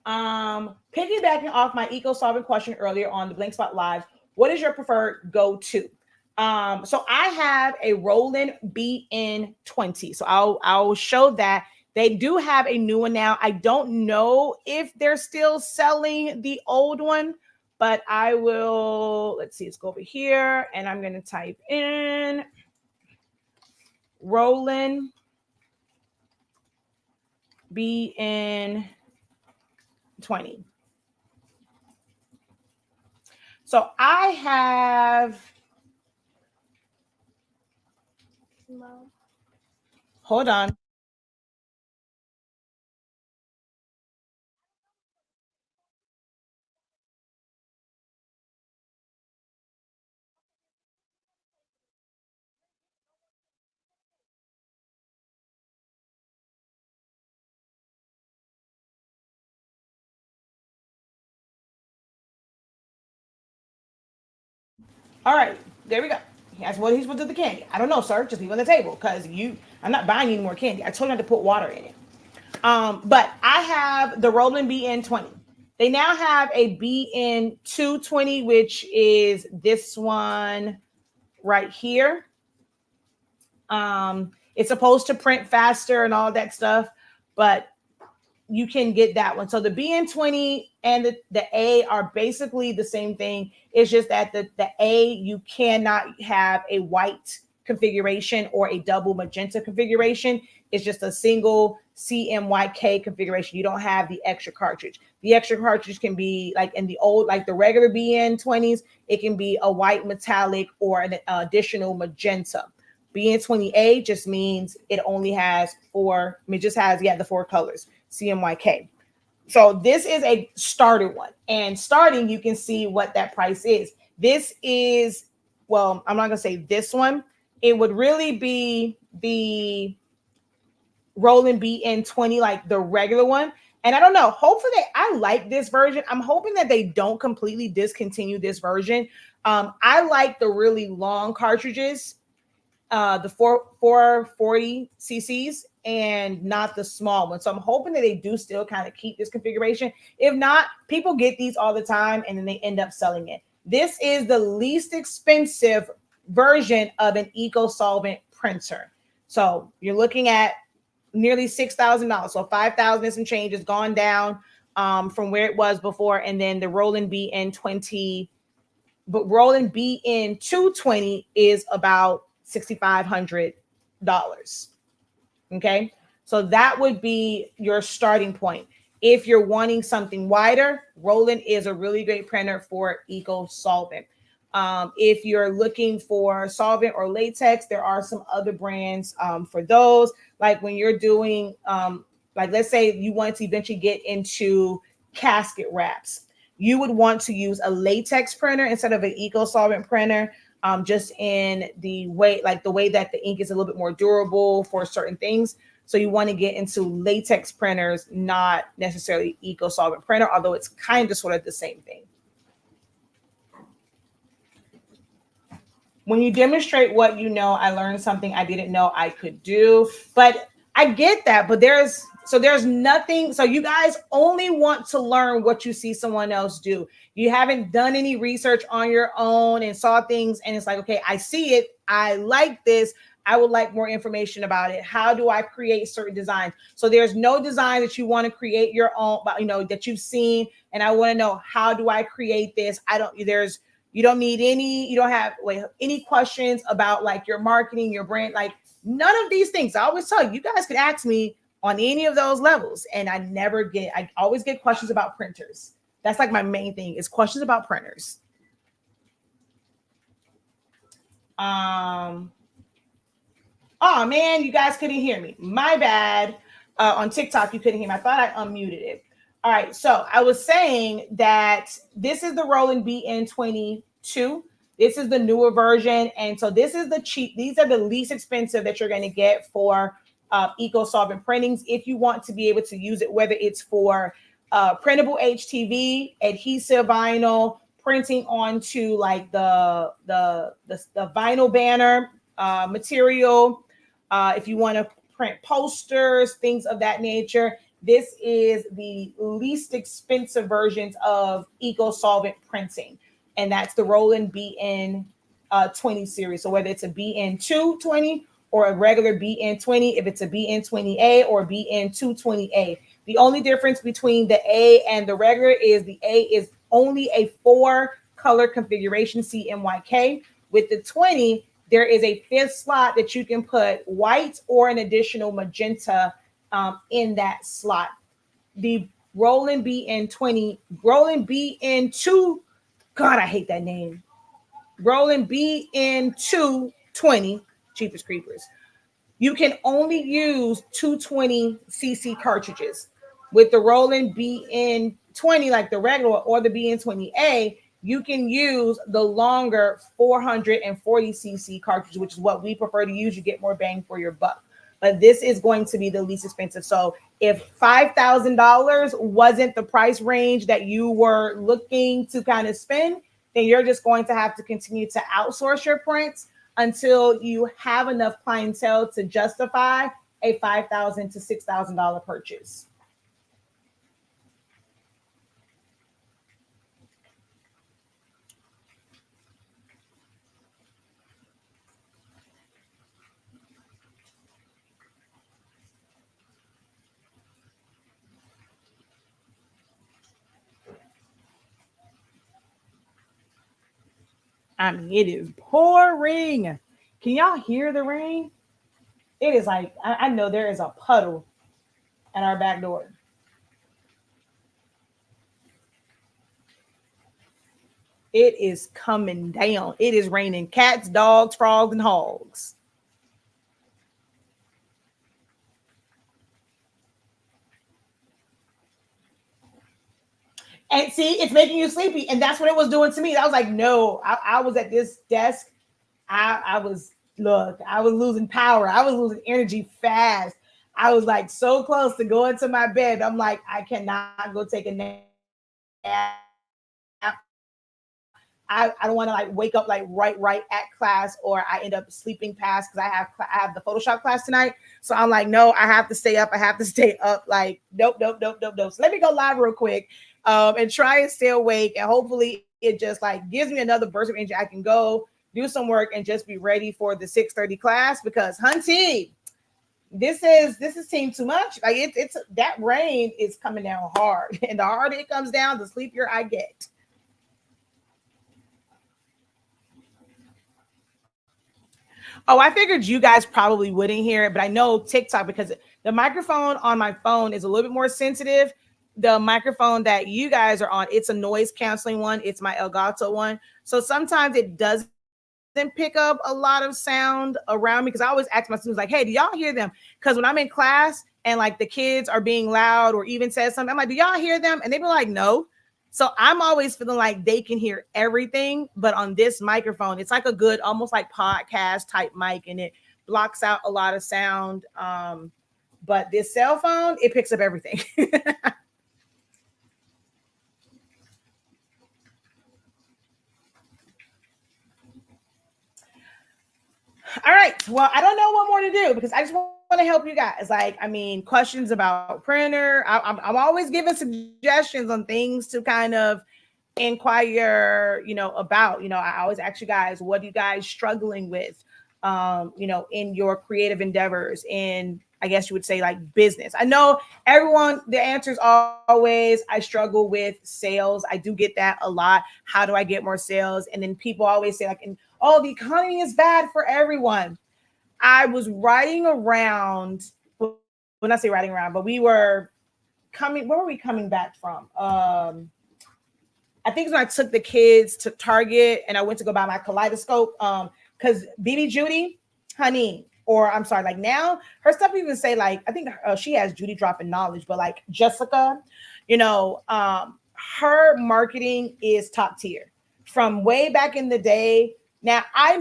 Piggybacking off my eco-solving question earlier on the Blank Spot Live, what is your preferred go-to? So I have a Roland BN20. So I'll show that. They do have a new one now. I don't know if they're still selling the old one, but I will, let's see, let's go over here and I'm going to type in Roland BN20. So I have, hold on. All right, there we go. That's what he's supposed to do the candy. I don't know, sir. Just leave it on the table because I'm not buying any more candy. I told him to put water in it. But I have the Roland BN20. They now have a BN220, which is this one right here. It's supposed to print faster and all that stuff, but you can get that one. So the BN20 and the A are basically the same thing. It's just that the A, you cannot have a white configuration or a double magenta configuration. It's just a single CMYK configuration. You don't have the extra cartridge. The extra cartridge can be like in the old, like the regular BN20s, it can be a white metallic or an additional magenta. BN20A just means it only has four, I mean, it just has, the four colors, CMYK. So this is a starter one. And starting, you can see what that price is. This is, well, I'm not going to say this one. It would really be the Roland BN20, like the regular one. And I don't know, hopefully I like this version. I'm hoping that they don't completely discontinue this version. I like the really long cartridges, the 440 cc's, and not the small one. So I'm hoping that they do still kind of keep this configuration. If not, people get these all the time and then they end up selling it. This is the least expensive version of an eco-solvent printer. So you're looking at nearly $6,000. So 5,000 and some change has gone down from where it was before. And then the Roland BN20, but Roland BN220 is about $6,500. Okay, so that would be your starting point. If you're wanting something wider, Roland is a really great printer for eco solvent. If you're looking for solvent or latex, there are some other brands for those. Like when you're doing, like let's say you want to eventually get into casket wraps, you would want to use a latex printer instead of an eco solvent printer. Just in the way, like the way that the ink is a little bit more durable for certain things. So you want to get into latex printers, not necessarily eco solvent printer, although it's kind of sort of the same thing. When you demonstrate what you know, I learned something I didn't know I could do, but I get that, but there's nothing. So you guys only want to learn what you see someone else do. You haven't done any research on your own and saw things. And it's like, okay, I see it. I like this. I would like more information about it. How do I create certain designs? So there's no design that you want to create your own, you know, that you've seen. And I want to know, how do I create this? You don't need any, you don't have any questions about like your marketing, your brand, like none of these things. I always tell you, you guys could ask me on any of those levels. And I always get questions about printers. That's like my main thing is questions about printers. Oh man, you guys couldn't hear me. My bad. On TikTok, you couldn't hear me. I thought I unmuted it. All right. So I was saying that this is the Roland BN22. This is the newer version. And so this is the cheap. These are the least expensive that you're going to get for eco solvent printings. If you want to be able to use it, whether it's for printable HTV, adhesive vinyl, printing onto like the vinyl banner material. If you want to print posters, things of that nature, this is the least expensive versions of eco solvent printing. And that's the Roland BN20 series. So whether it's a BN220 or a regular BN20, if it's a BN20A or BN220A, the only difference between the A and the regular is the A is only a 4-color configuration, CMYK. With the 20, there is a 5th slot that you can put white or an additional magenta in that slot. The Roland BN2, God, I hate that name. Roland BN220, cheapest creepers. You can only use 220 cc cartridges. With the Roland BN20, like the regular or the BN20A, you can use the longer 440 cc cartridge, which is what we prefer to use. You get more bang for your buck. But this is going to be the least expensive. So if $5,000 wasn't the price range that you were looking to kind of spend, then you're just going to have to continue to outsource your prints until you have enough clientele to justify a $5,000 to $6,000 purchase. I mean, it is pouring. Can y'all hear the rain? It is like, I know there is a puddle at our back door. It is coming down. It is raining cats, dogs, frogs, and hogs. And see, it's making you sleepy. And that's what it was doing to me. I was like, no, I was at this desk. I was, look, I was losing power. I was losing energy fast. I was like so close to going to my bed. I'm like, I cannot go take a nap. I don't want to like wake up like right at class, or I end up sleeping past because I have the Photoshop class tonight. So I'm like, no, I have to stay up. I have to stay up. Like, nope, nope, nope, nope, nope. So let me go live real quick, and try and stay awake. And hopefully it just like gives me another burst of energy. I can go do some work and just be ready for the 6:30 class, because hunty, this is seem too much. Like it's that rain is coming down hard, and the harder it comes down, the sleepier I get. Oh, I figured you guys probably wouldn't hear it, but I know TikTok, because the microphone on my phone is a little bit more sensitive. The microphone that you guys are on, it's a noise canceling one. It's my Elgato one. So sometimes it doesn't pick up a lot of sound around me, because I always ask my students, like, hey, do y'all hear them? Because when I'm in class and like the kids are being loud or even says something, I'm like, do y'all hear them? And they be like, no. So I'm always feeling like they can hear everything, but on this microphone, it's like a good, almost like podcast type mic, and it blocks out a lot of sound. But this cell phone, it picks up everything. All right. Well, I don't know what more to do, because I just want to help you guys. Like, I mean, questions about printer. I'm always giving suggestions on things to kind of inquire, about. I always ask you guys, what are you guys struggling with, in your creative endeavors, in, I guess you would say, like, business. I know everyone, the answer is always, I struggle with sales. I do get that a lot. How do I get more sales? And then people always say, like, oh, the economy is bad for everyone. I was riding around, well, not say riding around, but we were coming, where were we coming back from? I think it's when I took the kids to Target and I went to go buy my kaleidoscope. Because BB Judy, honey, or I'm sorry, like now her stuff even say, like, I think she has Judy dropping knowledge, but like Jessica, her marketing is top tier from way back in the day. Now I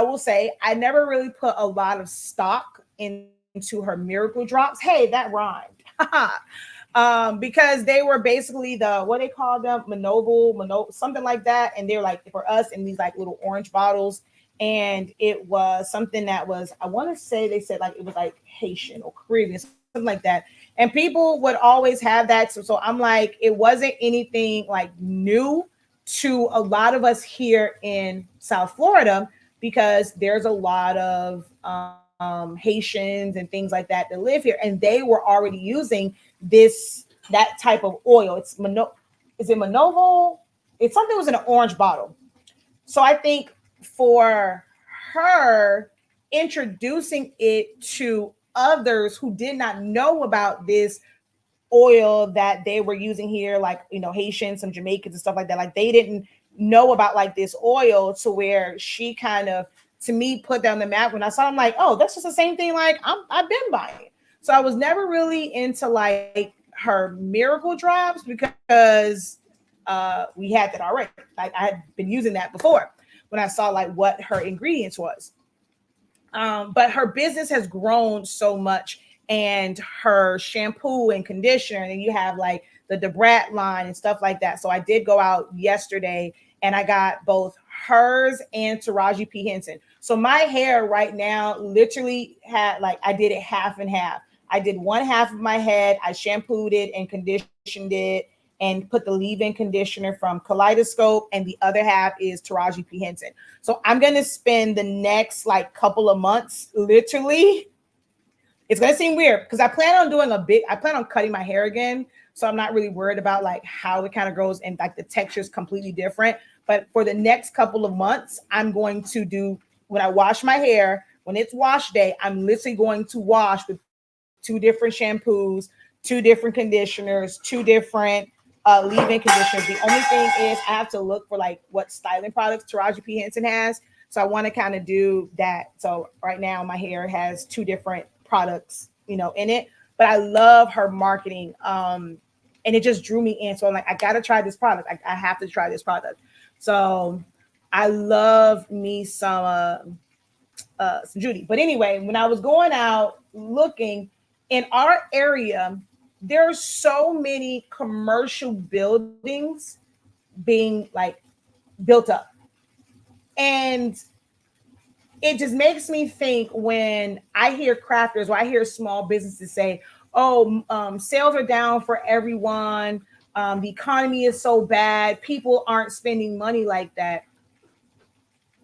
will say, I never really put a lot of stock into her miracle drops. Hey, that rhymed. Because they were basically the, what they call them, something like that, and they were like for us in these like little orange bottles, and it was something that was, I want to say, they said like it was like Haitian or Caribbean, something like that, and people would always have that. So I'm like, it wasn't anything like new to a lot of us here in South Florida, because there's a lot of Haitians and things like that that live here, and they were already using that type of oil. Is it Manovo? It's something that was in an orange bottle. So I think for her introducing it to others who did not know about this oil that they were using here, like, Haitians, some Jamaicans and stuff like that, like they didn't know about like this oil, to where she kind of, to me, put down the map. When I saw, I'm like, oh, that's just the same thing, like I've been buying. So I was never really into like her miracle drops, because we had that already. Like I had been using that before when I saw like what her ingredients was. But her business has grown so much, and her shampoo and conditioner, and then you have like the Debrat line and stuff like that. So I did go out yesterday and I got both hers and Taraji P. Henson. So my hair right now literally had like, I did it half and half. I did one half of my head, I shampooed it and conditioned it and put the leave-in conditioner from Kaleidoscope, and the other half is Taraji P. Henson. So I'm gonna spend the next like couple of months literally. It's gonna seem weird because I plan on cutting my hair again. So I'm not really worried about like how it kind of grows and like the texture is completely different. But for the next couple of months, I'm going to do, when I wash my hair, when it's wash day, I'm literally going to wash with two different shampoos, two different conditioners, two different leave-in conditioners. The only thing is I have to look for like what styling products Taraji P. Henson has. So I want to kind of do that. So right now my hair has two different products, in it. But I love her marketing. And it just drew me in. So I'm like, I gotta try this product. I have to try this product. So I love me some Judy. But anyway, when I was going out looking in our area, there's so many commercial buildings being like built up. And it just makes me think when I hear crafters or I hear small businesses say, oh, sales are down for everyone. The economy is so bad. People aren't spending money like that.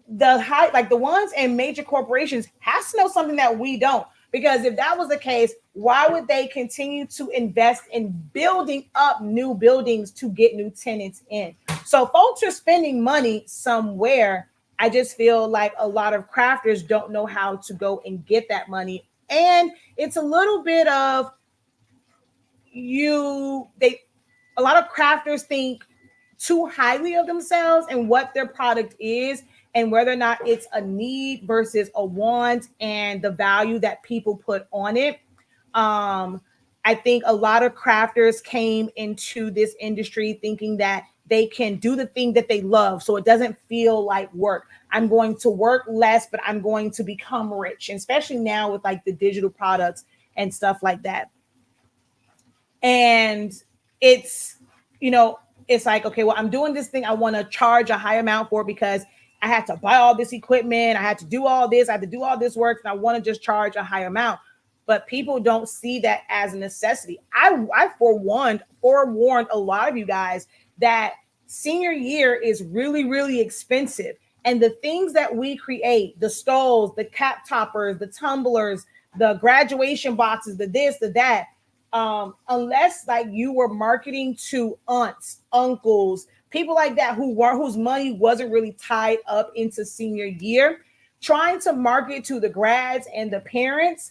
Like the ones in major corporations has to know something that we don't. Because if that was the case, why would they continue to invest in building up new buildings to get new tenants in? So folks are spending money somewhere. I just feel like a lot of crafters don't know how to go and get that money. And it's a little bit of a lot of crafters think too highly of themselves and what their product is and whether or not it's a need versus a want and the value that people put on it. I think a lot of crafters came into this industry thinking that they can do the thing that they love. So it doesn't feel like work. I'm going to work less, but I'm going to become rich, and especially now with like the digital products and stuff like that. And it's, it's like, okay, well, I'm doing this thing. I want to charge a high amount for it because I had to buy all this equipment. I had to do all this. I had to do all this work. And I want to just charge a high amount. But people don't see that as a necessity. I forewarned a lot of you guys that senior year is really, really expensive. And the things that we create, the stoles, the cap toppers, the tumblers, the graduation boxes, the this, the that, unless like you were marketing to aunts, uncles, people like that whose money wasn't really tied up into senior year, trying to market to the grads and the parents,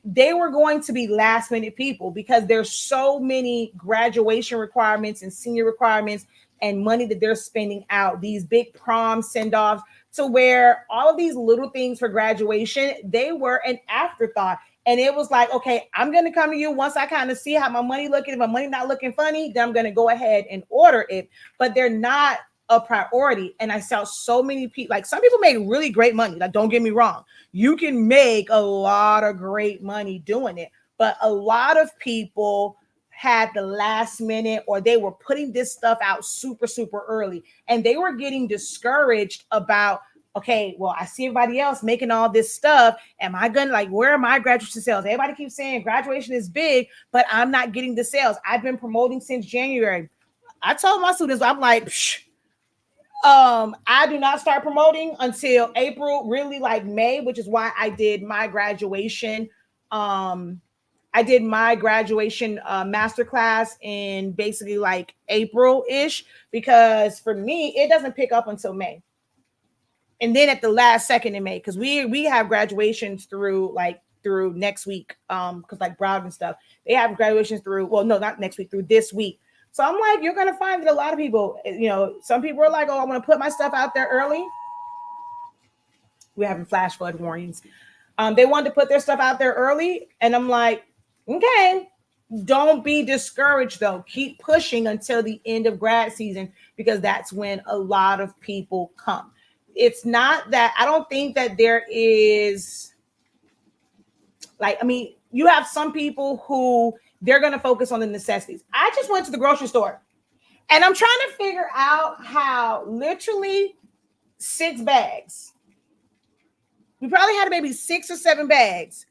they were going to be last minute people because there's so many graduation requirements and senior requirements and money that they're spending out, these big prom send-offs, to where all of these little things for graduation, they were an afterthought. And it was like, okay, I'm going to come to you once I kind of see how my money looking. If my money not looking funny, then I'm going to go ahead and order it. But they're not a priority. And I saw so many people, like some people make really great money. Like, don't get me wrong. You can make a lot of great money doing it. But a lot of people had the last minute, or they were putting this stuff out super, super early. And they were getting discouraged about, okay, well, I see everybody else making all this stuff. Am I going to where are my graduation sales? Everybody keeps saying graduation is big, but I'm not getting the sales. I've been promoting since January. I told my students, I'm like, I do not start promoting until April, really like May, which is why I did my graduation. Masterclass in basically like April-ish, because for me, it doesn't pick up until May. And then at the last second in May, because we have graduations through next week, because like Broward and stuff, they have graduations through, well, no, not next week, through this week. So I'm like, you're gonna find that a lot of people, some people are like, oh, I want to put my stuff out there early. We're having flash flood warnings. They wanted to put their stuff out there early, and I'm like, okay, don't be discouraged though. Keep pushing until the end of grad season, because that's when a lot of people come. It's not that I don't think that there is you have some people who they're going to focus on the necessities. I just went to the grocery store and I'm trying to figure out how literally 6 bags. We probably had maybe 6 or 7 bags.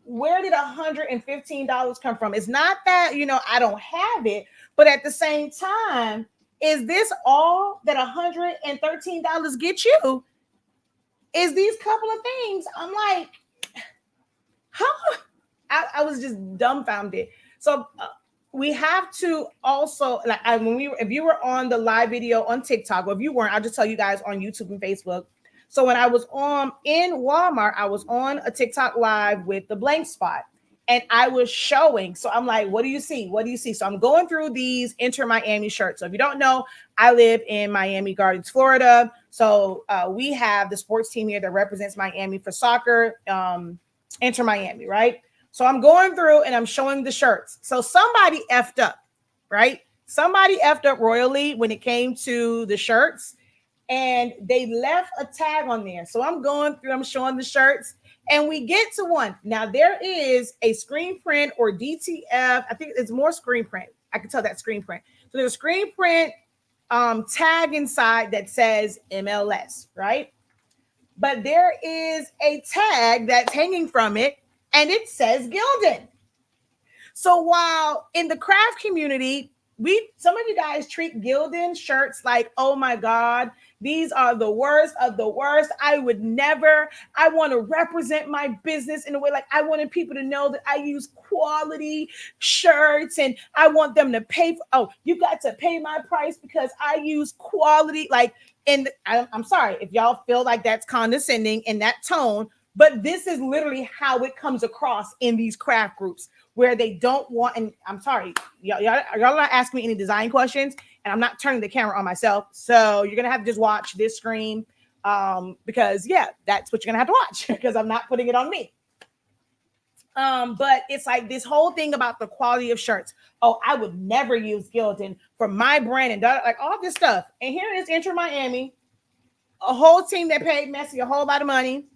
Where did $115 come from? It's not that, I don't have it, but at the same time, is this all that $113 get you? Is these couple of things? I'm like, huh? I was just dumbfounded. So we have to also, like, if you were on the live video on TikTok, or if you weren't, I'll just tell you guys on YouTube and Facebook. So when I was in Walmart, I was on a TikTok live with the blank spot, and I was showing. So I'm like, what do you see? What do you see? So I'm going through these Enter Miami shirts. So if you don't know, I live in Miami Gardens, Florida. So we have the sports team here that represents Miami for soccer, Enter Miami, right? So I'm going through and I'm showing the shirts. So somebody effed up, right? Somebody effed up royally when it came to the shirts, and they left a tag on there. So I'm going through, I'm showing the shirts, and we get to one. Now there is a screen print or DTF. I think it's more screen print. I can tell that screen print. So there's a screen print tag inside that says MLS, right? But there is a tag that's hanging from it, and it says Gildan. So while in the craft community, some of you guys treat Gildan shirts like, oh my God, these are the worst of the worst. I would never. I want to represent my business in a way, like I wanted people to know that I use quality shirts, and I want them to pay for, oh, you got to pay my price because I use quality. Like, and I'm sorry if y'all feel like that's condescending in that tone, but this is literally how it comes across in these craft groups, where they don't want, and I'm sorry, y'all not asking me any design questions, and I'm not turning the camera on myself. So you're going to have to just watch this screen because, yeah, that's what you're going to have to watch because I'm not putting it on me. But it's like this whole thing about the quality of shirts. Oh, I would never use Gildan for my brand and like all this stuff. And here it is, Enter Miami, a whole team that paid Messi a whole lot of money.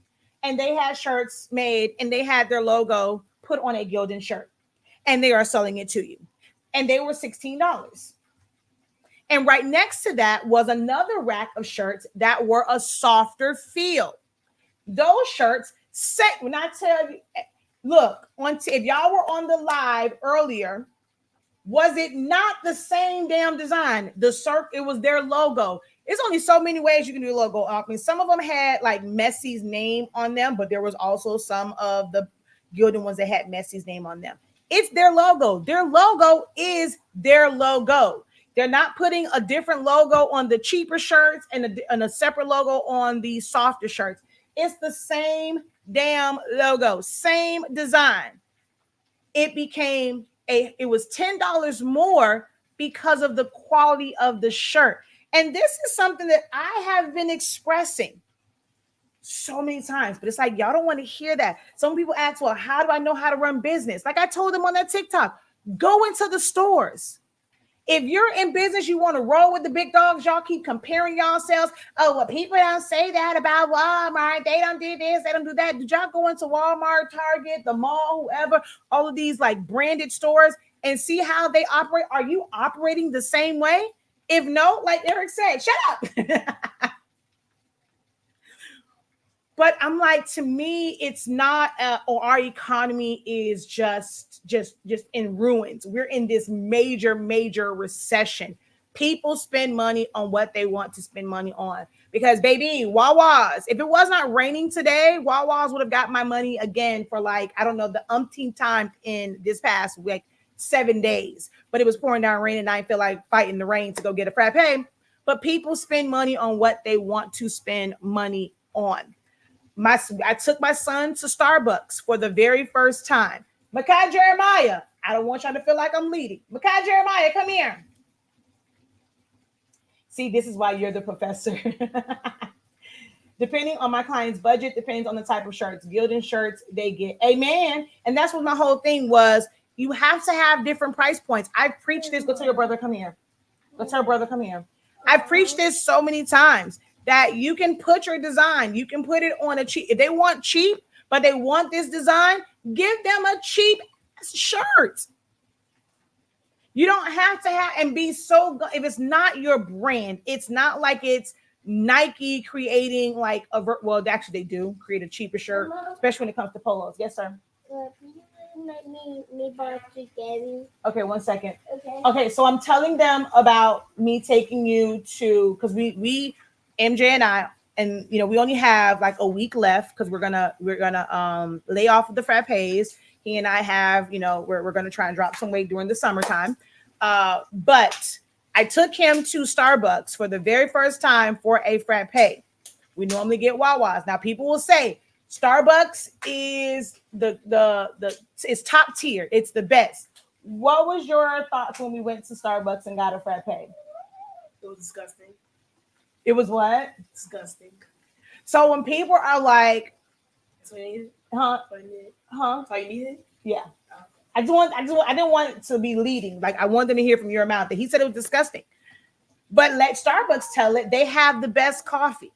And they had shirts made, and they had their logo put on a Gildan shirt, and they are selling it to you. And they were $16. And right next to that was another rack of shirts that were a softer feel. Those shirts when I tell you, look, if y'all were on the live earlier, was it not the same damn design? It was their logo. It's only so many ways you can do a logo. I mean, some of them had like Messi's name on them, but there was also some of the Gildan ones that had Messi's name on them. It's their logo. Their logo is their logo. They're not putting a different logo on the cheaper shirts and a separate logo on the softer shirts. It's the same damn logo, same design. It was $10 more because of the quality of the shirt. And this is something that I have been expressing so many times, but it's like, y'all don't want to hear that. Some people ask, well, how do I know how to run business? Like I told them on that TikTok, go into the stores. If you're in business, you want to roll with the big dogs, y'all keep comparing yourselves. Oh, well, people don't say that about Walmart. They don't do this, they don't do that. Did y'all go into Walmart, Target, the mall, whoever, all of these like branded stores and see how they operate? Are you operating the same way? If no, like Eric said, shut up. But I'm like, to me, it's not, or our economy is just in ruins. We're in this major, major recession. People spend money on what they want to spend money on. Because, baby, Wawa's, if it was not raining today, Wawa's would have got my money again for like, I don't know, the umpteenth time in this past week. 7 days, but it was pouring down rain and I didn't feel like fighting the rain to go get a frappe. But people spend money on what they want to spend money on. I took my son to Starbucks for the very first time. Makai Jeremiah, I don't want y'all to feel like I'm leading. Makai Jeremiah, come here. See, this is why you're the professor. Depending on my client's budget, depends on the type of shirts. Gildan shirts, they get, amen. And that's what my whole thing was. You have to have different price points. I've preached this. Go tell your brother, come here. Go tell your brother, come here. I've preached this so many times that you can put your design. You can put it on a cheap. If they want cheap, but they want this design, give them a cheap shirt. You don't have to have and be so, if it's not your brand, it's not like it's Nike creating like well, actually they do create a cheaper shirt, especially when it comes to polos. Yes, sir. Can you let me buy together? Okay, 1 second. Okay. Okay, so I'm telling them about me taking you to, because we MJ and I, and we only have like a week left because we're gonna lay off of the frappes. He and I have, we're gonna try and drop some weight during the summertime. But I took him to Starbucks for the very first time for a frappe. We normally get Wawas. Now people will say Starbucks is the it's top tier. It's the best. What was your thoughts when we went to Starbucks and got a frappe? It was disgusting. It was what? Disgusting. So when people are like, That's what you needed? huh, That's what you needed? huh, That's all you needed? yeah. I didn't want it to be leading. Like I wanted them to hear from your mouth that he said it was disgusting. But let Starbucks tell it, they have the best coffee.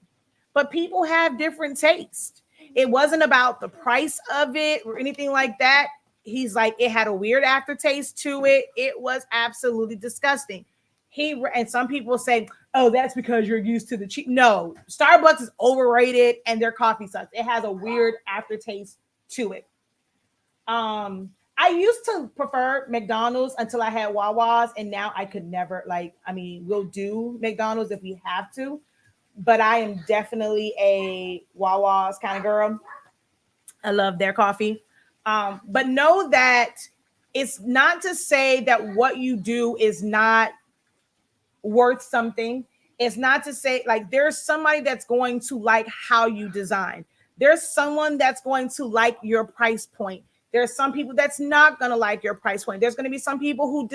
But people have different tastes. It wasn't about the price of it or anything like that. He's like, it had a weird aftertaste to it. It was absolutely disgusting. And some people say, oh, that's because you're used to the cheap. No, Starbucks is overrated and their coffee sucks. It has a weird aftertaste to it. I used to prefer McDonald's until I had Wawa's, and now I could never we'll do McDonald's if we have to, but I am definitely a Wawa's kind of girl. I love their coffee. But know that it's not to say that what you do is not worth something. It's not to say like there's somebody that's going to like how you design. There's someone that's going to like your price point. There's some people that's not going to like your price point. There's going to be some people who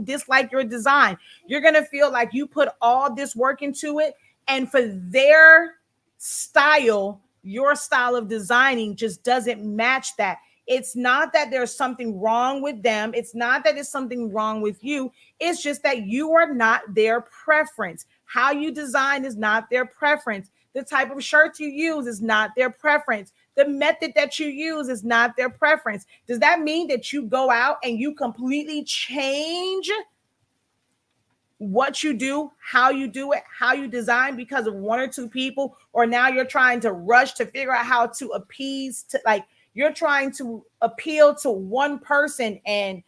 dislike your design. You're going to feel like you put all this work into it, and for their style, your style of designing just doesn't match that. It's not that there's something wrong with them. It's not that there's something wrong with you. It's just that you are not their preference. How you design is not their preference. The type of shirt you use is not their preference. The method that you use is not their preference. Does that mean that you go out and you completely change what you do, how you do it, how you design because of one or two people? Or now you're trying to rush to figure out how to appease to, like, you're trying to appeal to one person and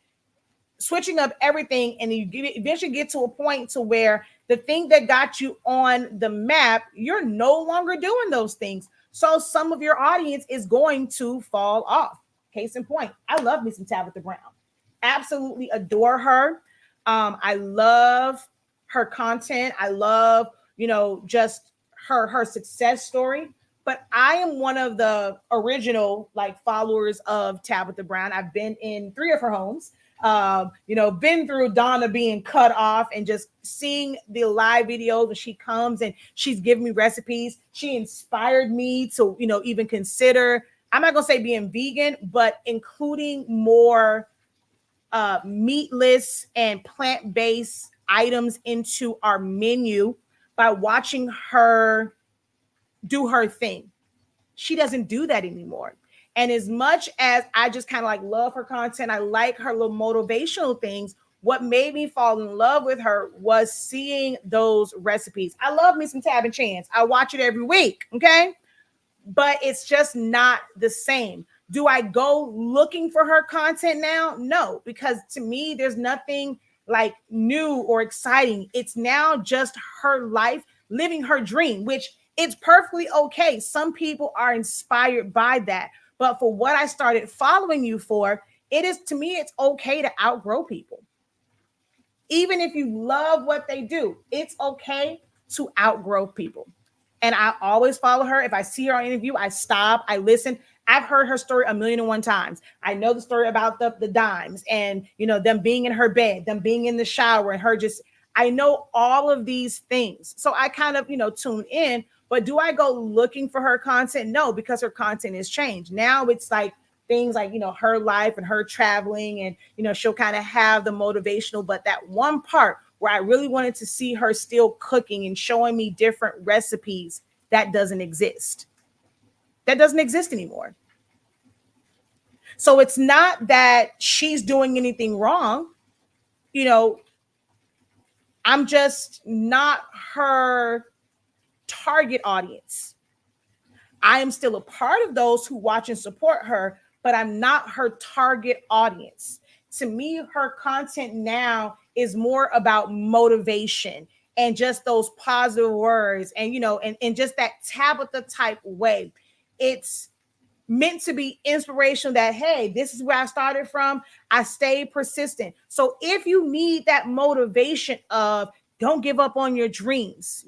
switching up everything, and you eventually get to a point to where the thing that got you on the map, you're no longer doing those things. So some of your audience is going to fall off. Case in point, I love me some Tabitha Brown. Absolutely adore her. I love her content. I love, just her success story. But I am one of the original followers of Tabitha Brown. I've been in 3 of her homes. Been through Donna being cut off and just seeing the live videos when she comes and she's giving me recipes. She inspired me to, even consider, I'm not going to say being vegan, but including more meatless and plant-based items into our menu by watching her do her thing. She doesn't do that anymore. And as much as I just kind of love her content, I like her little motivational things. What made me fall in love with her was seeing those recipes. I love me some Tab and Chance. I watch it every week. Okay. But it's just not the same. Do I go looking for her content now? No, because to me, there's nothing new or exciting. It's now just her life, living her dream, which it's perfectly okay. Some people are inspired by that. But for what I started following you for, to me, it's okay to outgrow people. Even if you love what they do, it's okay to outgrow people. And I always follow her. If I see her on interview, I stop, I listen. I've heard her story 1,000,001 times. I know the story about the dimes and, them being in her bed, them being in the shower, and her I know all of these things. So I kind of, tune in. But do I go looking for her content? No, because her content has changed. Now it's things her life and her traveling, and, she'll kind of have the motivational. But that one part where I really wanted to see her still cooking and showing me different recipes, that doesn't exist. That doesn't exist anymore. So it's not that she's doing anything wrong. I'm just not her target audience. I am still a part of those who watch and support her, but I'm not her target audience. To me, her content now is more about motivation and just those positive words and, and just that Tabitha type way. It's meant to be inspirational that, hey, this is where I started from. I stayed persistent. So if you need that motivation of don't give up on your dreams,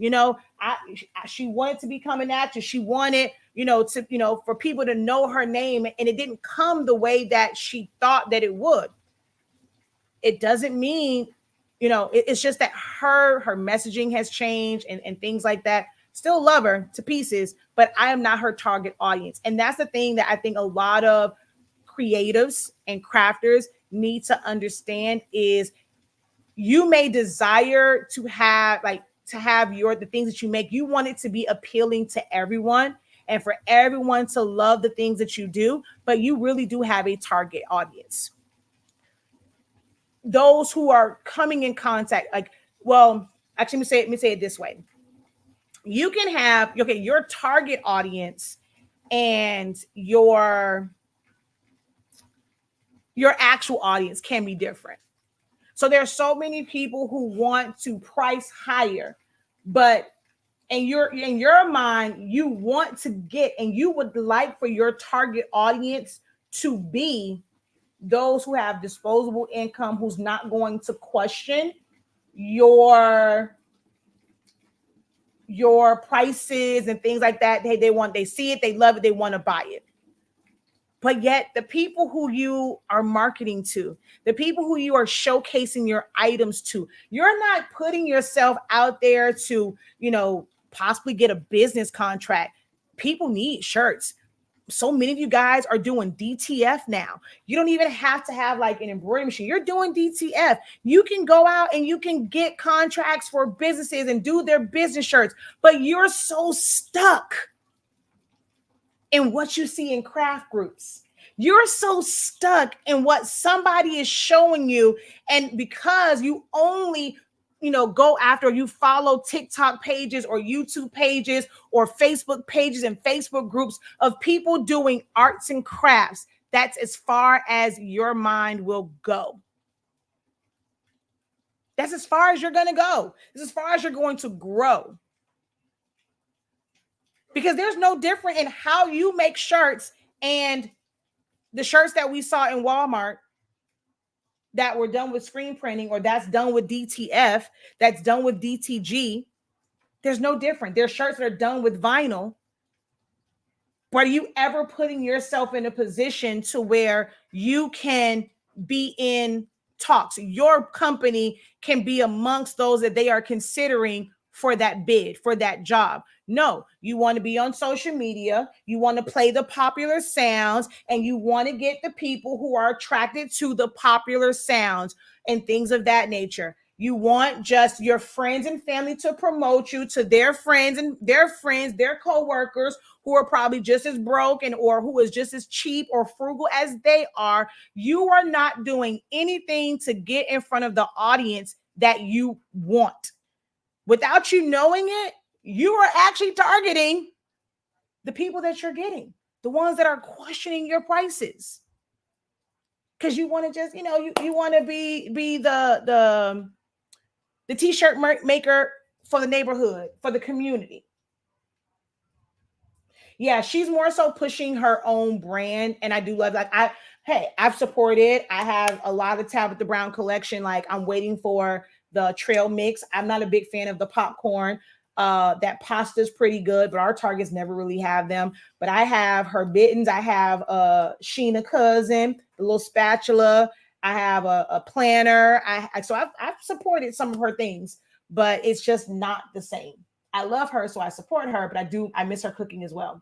she wanted to become an actress. She wanted, for people to know her name, and it didn't come the way that she thought that it would. It doesn't mean, it's just that her messaging has changed and things like that. Still love her to pieces, but I am not her target audience. And that's the thing that I think a lot of creatives and crafters need to understand is you may desire to have the things that you make. You want it to be appealing to everyone and for everyone to love the things that you do, but you really do have a target audience. Those who are coming in contact, actually, let me say it this way. You can have, your target audience and your actual audience can be different. So there are so many people who want to price higher, but in your mind, you want to get, and you would like for your target audience to be those who have disposable income, who's not going to question your prices and things like that. They see it, they love it, they want to buy it. But yet the people who you are marketing to, the people who you are showcasing your items to, you're not putting yourself out there to, possibly get a business contract. People need shirts. So many of you guys are doing DTF now. You don't even have to have like an embroidery machine. You're doing DTF. You can go out and you can get contracts for businesses and do their business shirts, but you're so stuck in what you see in craft groups. You're so stuck in what somebody is showing you. And because you only go after, you follow TikTok pages or YouTube pages or Facebook pages and Facebook groups of people doing arts and crafts, that's as far as your mind will go. That's as far as you're going to go. That's as far as you're going to grow. Because there's no different in how you make shirts and the shirts that we saw in Walmart that were done with screen printing, or that's done with DTF, that's done with DTG. There's no different. There's shirts that are done with vinyl. But are you ever putting yourself in a position to where you can be in talks? Your company can be amongst those that they are considering for that bid, for that job. No, you want to be on social media. You want to play the popular sounds, and you want to get the people who are attracted to the popular sounds and things of that nature. You want just your friends and family to promote you to their friends and their coworkers who are probably just as broke or who is just as cheap or frugal as they are. You are not doing anything to get in front of the audience that you want. Without you knowing it, you are actually targeting the people that you're getting, the ones that are questioning your prices. Because you want to just, you want to be the t-shirt maker for the neighborhood, for the community. Yeah, she's more so pushing her own brand, and I do love I've supported. I have a lot of Tabitha Brown collection. Like, I'm waiting for the trail mix. I'm not a big fan of the popcorn. That pasta's pretty good, but our Targets never really have them. But I have her mittens. I have Sheena Cousin, the little spatula. I have a planner. I've supported some of her things, but it's just not the same. I love her, so I support her, but I miss her cooking as well.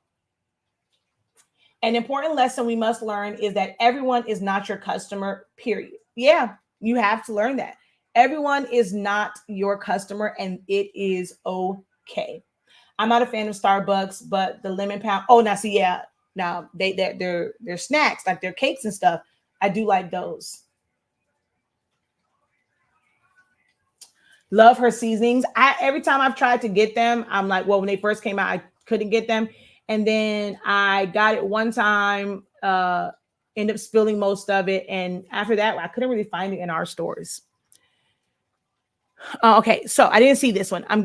An important lesson we must learn is that everyone is not your customer, period. Yeah, you have to learn that. Everyone is not your customer, and it is okay. I'm not a fan of Starbucks, but the lemon pound. Oh, now see, yeah. Now they're snacks, like their cakes and stuff. I do like those. Love her seasonings. Every time I've tried to get them, I'm like, well, when they first came out, I couldn't get them. And then I got it one time, ended up spilling most of it. And after that, I couldn't really find it in our stores. Okay, so I didn't see this one. I'm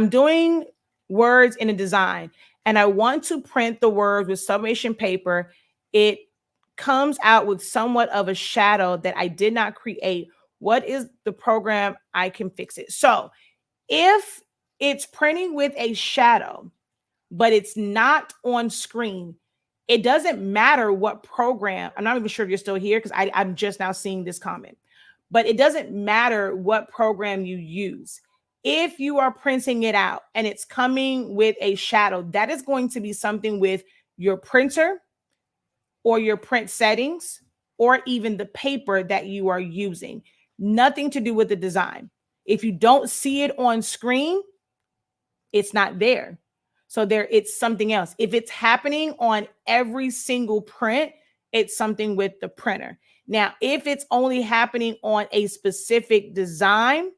doing words in a design, and I want to print the words with sublimation paper. It comes out with somewhat of a shadow that I did not create. What is the program I can fix it? So if it's printing with a shadow, but it's not on screen, it doesn't matter what program. I'm not even sure if you're still here because I'm just now seeing this comment. But it doesn't matter what program you use. If you are printing it out and it's coming with a shadow, that is going to be something with your printer or your print settings or even the paper that you are using. Nothing to do with the design. If you don't see it on screen, it's not there. So it's something else. If it's happening on every single print, it's something with the printer. Now, if it's only happening on a specific design,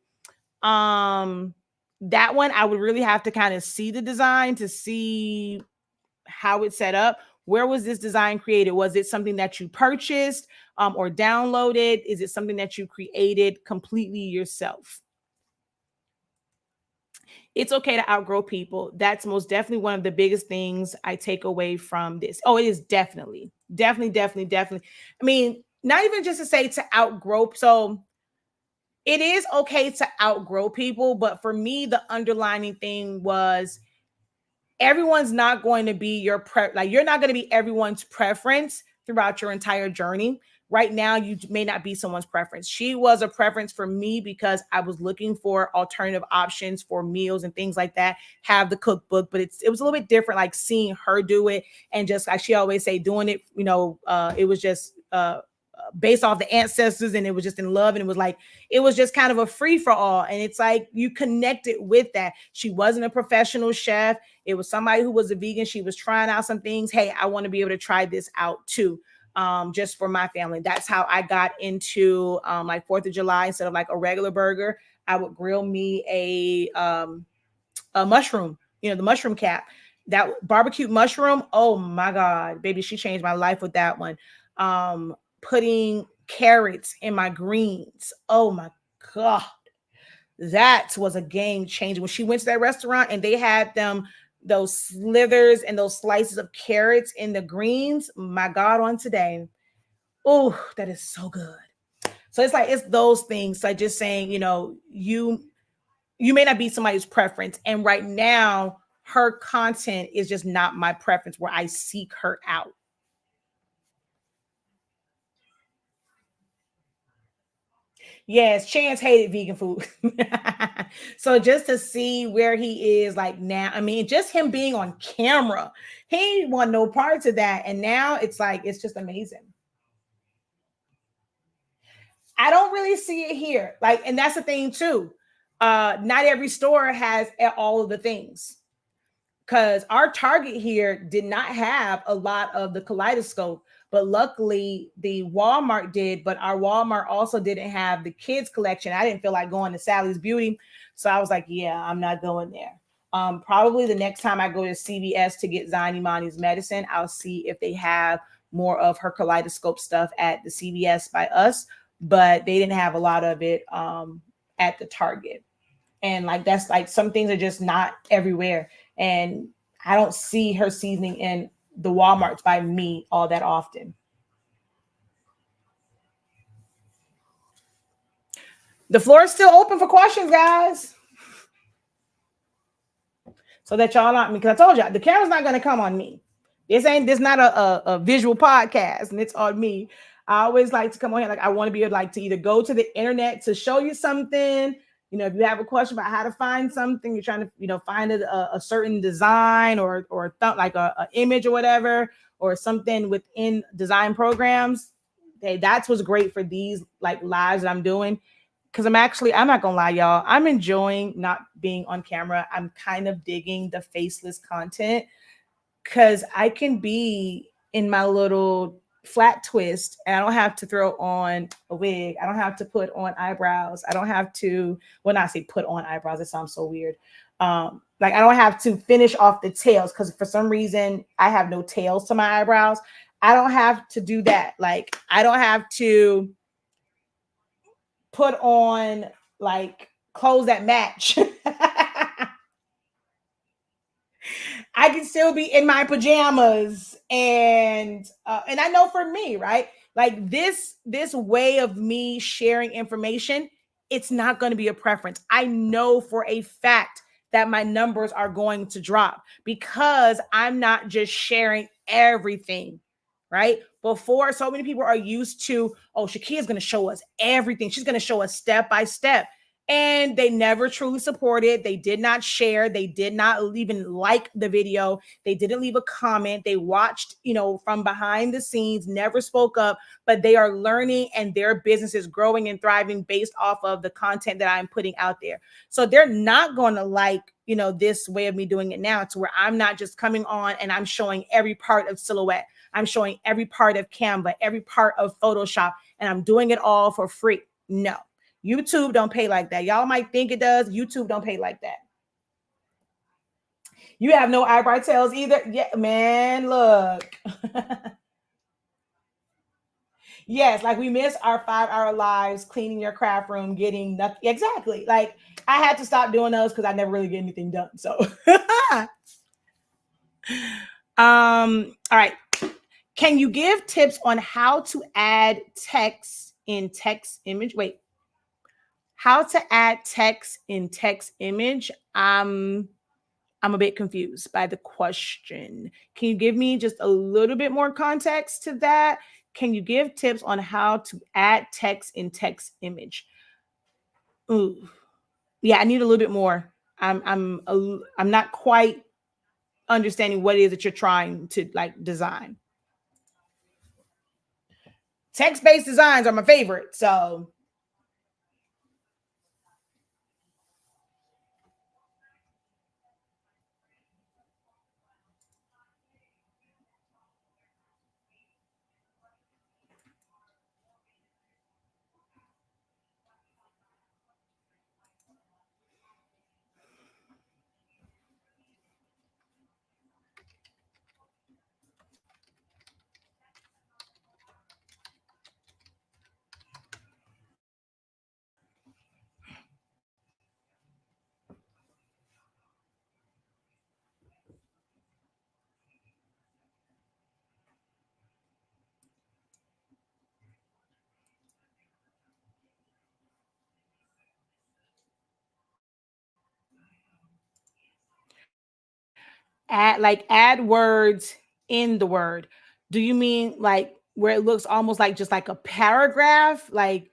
that one I would really have to kind of see the design to see how it's set up. Where was this design created? Was it something that you purchased or downloaded? Is it something that you created completely yourself? It's okay to outgrow people. That's most definitely one of the biggest things I take away from this. Oh, it is definitely. I mean, not even just to say to outgrow. So it is okay to outgrow people. But for me, the underlining thing was everyone's not going to be you're not going to be everyone's preference throughout your entire journey. Right now, you may not be someone's preference. She was a preference for me because I was looking for alternative options for meals and things like that. Have the cookbook, but it was a little bit different, like seeing her do it and just like she always say, doing it. It was just based off the ancestors, and it was just in love, and it was just kind of a free for all. And it's like you connected with that. She wasn't a professional chef. It was somebody who was a vegan. She was trying out some things. Hey, I want to be able to try this out too. Just for my family. That's how I got into like 4th of July. Instead of like a regular burger, I would grill me a mushroom, the mushroom cap, that barbecue mushroom. Oh my God, baby, she changed my life with that one. Putting carrots in my greens. Oh my God. That was a game changer. When she went to that restaurant and they had those slithers and those slices of carrots in the greens, my God, on today. Oh, that is so good. So it's those things. Like just saying, you may not be somebody's preference. And right now, her content is just not my preference where I seek her out. Yes, Chance hated vegan food. So just to see where he is like now, I mean, just him being on camera, he ain't want no part of that. And now it's just amazing. I don't really see it here. And that's the thing too. Not every store has all of the things. Because our Target here did not have a lot of the kaleidoscope, but luckily the Walmart did. But our Walmart also didn't have the kids collection. I didn't feel like going to Sally's Beauty, so I was like, yeah, I'm not going there. Probably the next time I go to CVS to get Zion Imani's medicine, I'll see if they have more of her kaleidoscope stuff at the CVS by us, but they didn't have a lot of it at the Target. And that's some things are just not everywhere. And I don't see her seasoning in the Walmarts by me all that often. The floor is still open for questions, guys. So that y'all not me, because I told y'all the camera's not going to come on me. This not a visual podcast, and it's on me. I always like to come on here. I want to be able to either go to the internet to show you something. If you have a question about how to find something, you're trying to, find a certain design or a image or whatever, or something within design programs. Hey, that's what's great for these lives that I'm doing. Because I'm not gonna lie, y'all, I'm enjoying not being on camera. I'm kind of digging the faceless content because I can be in my little flat twist, and I don't have to throw on a wig. I don't have to put on eyebrows. I don't have to, well, not say put on eyebrows. It sounds so weird. Like I don't have to finish off the tails because for some reason I have no tails to my eyebrows. I don't have to do that. Like I don't have to put on like clothes that match. I can still be in my pajamas, and I know for me, right? Like this way of me sharing information, it's not going to be a preference. I know for a fact that my numbers are going to drop because I'm not just sharing everything, right? Before, so many people are used to, oh, Shakia's going to show us everything. She's going to show us step by step, and they never truly supported. They did not share. They did not even like the video. They didn't leave a comment. They watched, from behind the scenes, never spoke up, but they are learning and their business is growing and thriving based off of the content that I'm putting out there. So they're not going to like, this way of me doing it now, to where I'm not just coming on and I'm showing every part of Silhouette. I'm showing every part of Canva, every part of Photoshop, and I'm doing it all for free. No. YouTube don't pay like that. Y'all might think it does. YouTube don't pay like that. You have no eyebrow tails either. Yeah, man, look. Yes, like we miss our 5-hour lives cleaning your craft room, getting nothing. Exactly. Like I had to stop doing those because I never really get anything done. So all right. Can you give tips on how to add text in text image? Wait. How to add text in text image? I'm a bit confused by the question. Can you give me just a little bit more context to that? Can you give tips on how to add text in text image? Ooh, yeah, I need a little bit more. I'm not quite understanding what it is that you're trying to like design. Text-based designs are my favorite, so add words in the word. Do you mean like where it looks almost like just like a paragraph, like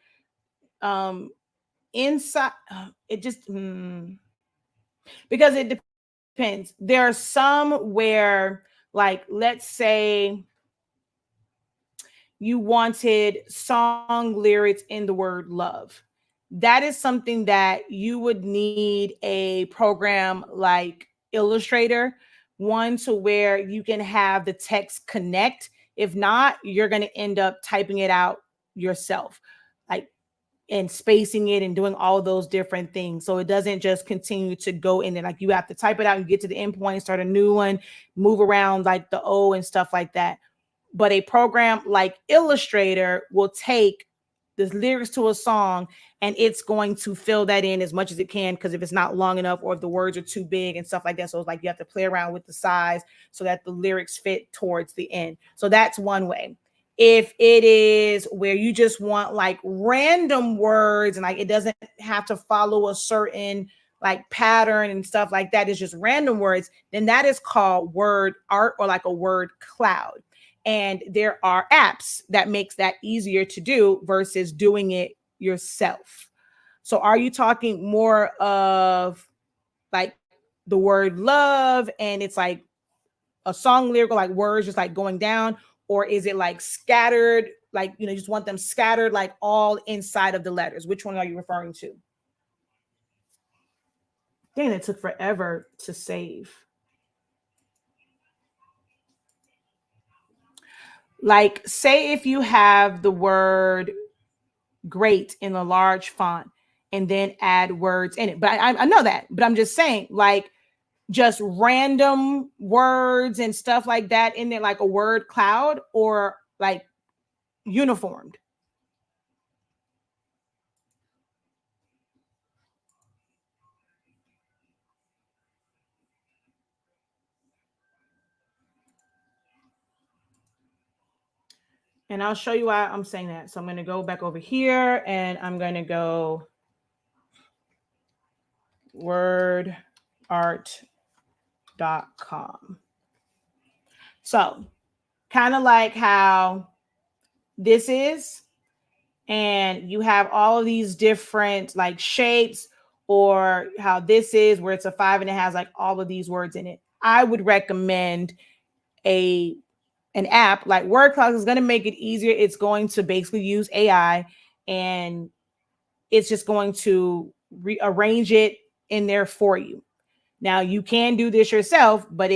inside? It just because it depends. There are some where, like, let's say you wanted song lyrics in the word love. That is something that you would need a program like Illustrator, one to where you can have the text connect. If not, you're going to end up typing it out yourself, like, and spacing it and doing all those different things. So it doesn't just continue to go in there. Like you have to type it out and get to the end point, start a new one, move around like the O and stuff like that. But a program like Illustrator will take the lyrics to a song and it's going to fill that in as much as it can, because if it's not long enough or if the words are too big and stuff like that. So it's like you have to play around with the size so that the lyrics fit towards the end. So that's one way. If it is where you just want like random words and like it doesn't have to follow a certain like pattern and stuff like that, it's just random words, then that is called word art or like a word cloud. And there are apps that makes that easier to do versus doing it yourself. So are you talking more of like the word love and it's like a song lyrical, like words just like going down, or is it like scattered, like, you just want them scattered like all inside of the letters? Which one are you referring to? Dang, it took forever to save. Like, say if you have the word great in a large font and then add words in it. But I know that, but I'm just saying, like, just random words and stuff like that in there, like a word cloud or like uniformed. And I'll show you why I'm saying that. So I'm going to go back over here and I'm going to go wordart.com. So kind of like how this is, and you have all of these different like shapes, or how this is where it's a 5 and it has like all of these words in it. I would recommend an app like Word Cloud is going to make it easier. It's going to basically use AI, and it's just going to rearrange it in there for you. Now you can do this yourself, but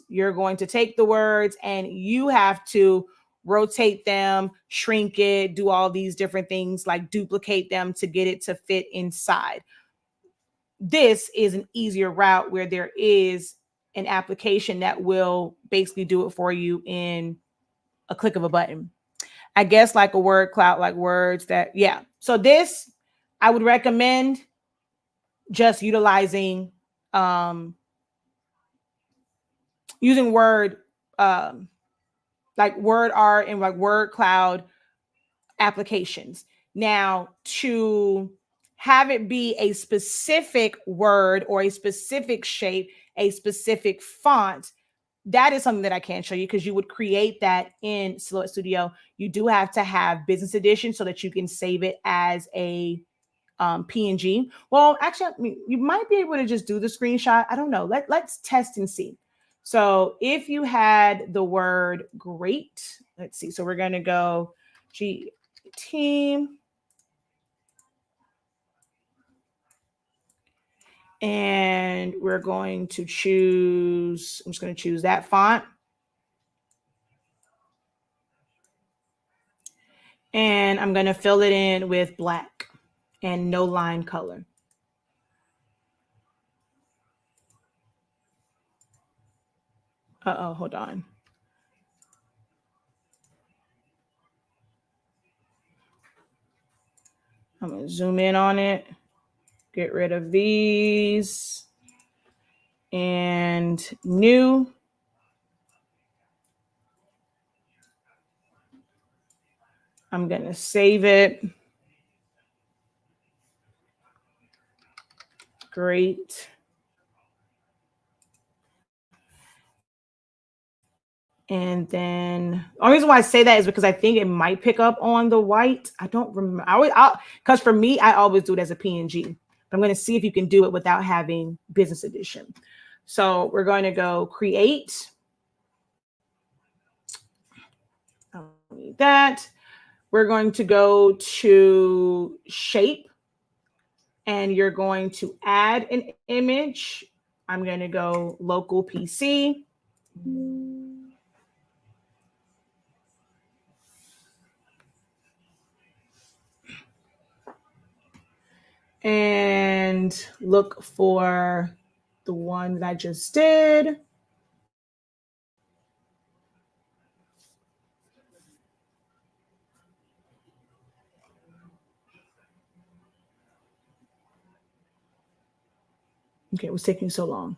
you're going to take the words and you have to rotate them, shrink it, do all these different things, like duplicate them to get it to fit inside. This is an easier route where there is an application that will basically do it for you in a click of a button. I guess like a word cloud, like words that, yeah. So this, I would recommend just utilizing, using Word, um, like Word Art and like Word Cloud applications. Now, to have it be a specific word or a specific shape, a specific font, that is something that I can't show you because you would create that in Silhouette Studio. You do have to have Business Edition so that you can save it as a PNG. Well, actually, I mean, you might be able to just do the screenshot. I don't know. Let's test and see. So if you had the word great, let's see. So we're going to go team. And we're going to choose, I'm just going to choose that font. And I'm going to fill it in with black and no line color. Uh-oh, hold on. I'm going to zoom in on it, get rid of these, and new. I'm going to save it. Great. And then the only reason why I say that is because I think it might pick up on the white. I don't remember. Because for me, I always do it as a PNG. But I'm going to see if you can do it without having Business Edition. So we're going to go create. I don't need that. We're going to go to shape. And you're going to add an image. I'm going to go local PC. And look for the one that I just did. Okay, it was taking so long.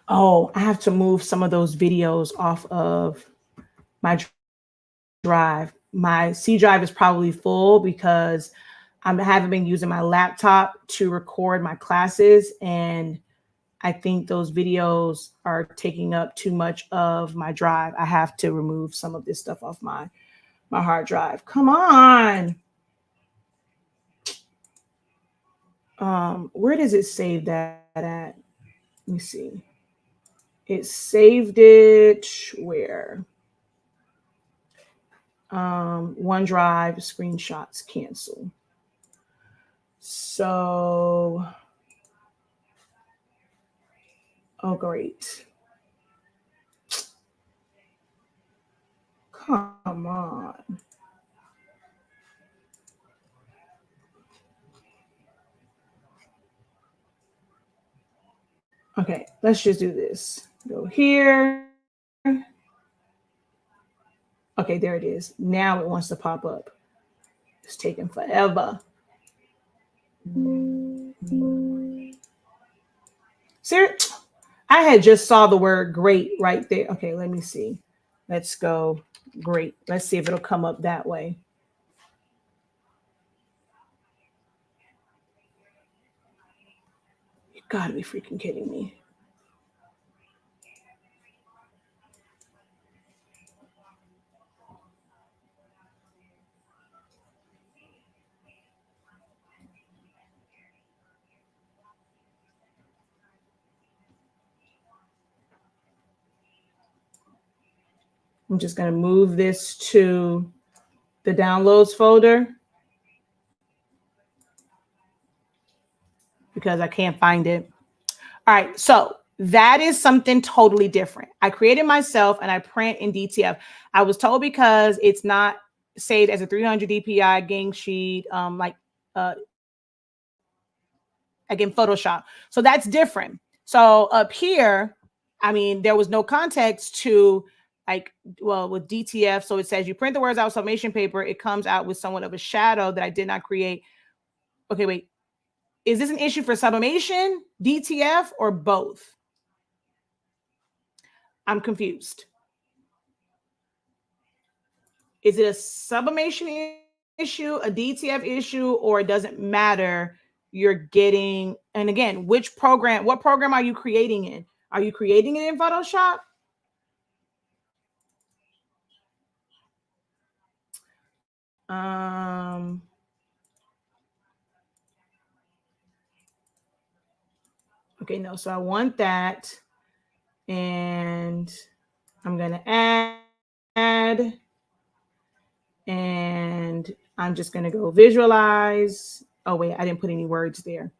Oh, I have to move some of those videos off of my drive. My C drive is probably full because I haven't been using my laptop to record my classes, and I think those videos are taking up too much of my drive. I have to remove some of this stuff off my hard drive. Come on. Where does it save that at? Let me see. It saved it where? OneDrive, screenshots, cancel. So Oh, great. Come on. Okay, let's just do this. Go here. Okay, there it is. Now it wants to pop up. It's taking forever. Sir, I had just saw the word great right there. Okay, let me see. Let's go great. Let's see if it'll come up that way. You gotta be freaking kidding me. I'm just going to move this to the downloads folder because I can't find it. All right, so that is something totally different. I created myself and I print in DTF. I was told because it's not saved as a 300 DPI gang sheet, again, Photoshop. So that's different. So up here, I mean, there was no context to with DTF. So it says you print the words out sublimation paper. It comes out with somewhat of a shadow that I did not create. Okay, wait. Is this an issue for sublimation, DTF, or both? I'm confused. Is it a sublimation issue, a DTF issue, or it doesn't matter? You're getting, and again, what program are you creating in? Are you creating it in Photoshop? Okay, no, so I want that, and I'm gonna add, and I'm just gonna go visualize. Oh wait, I didn't put any words there.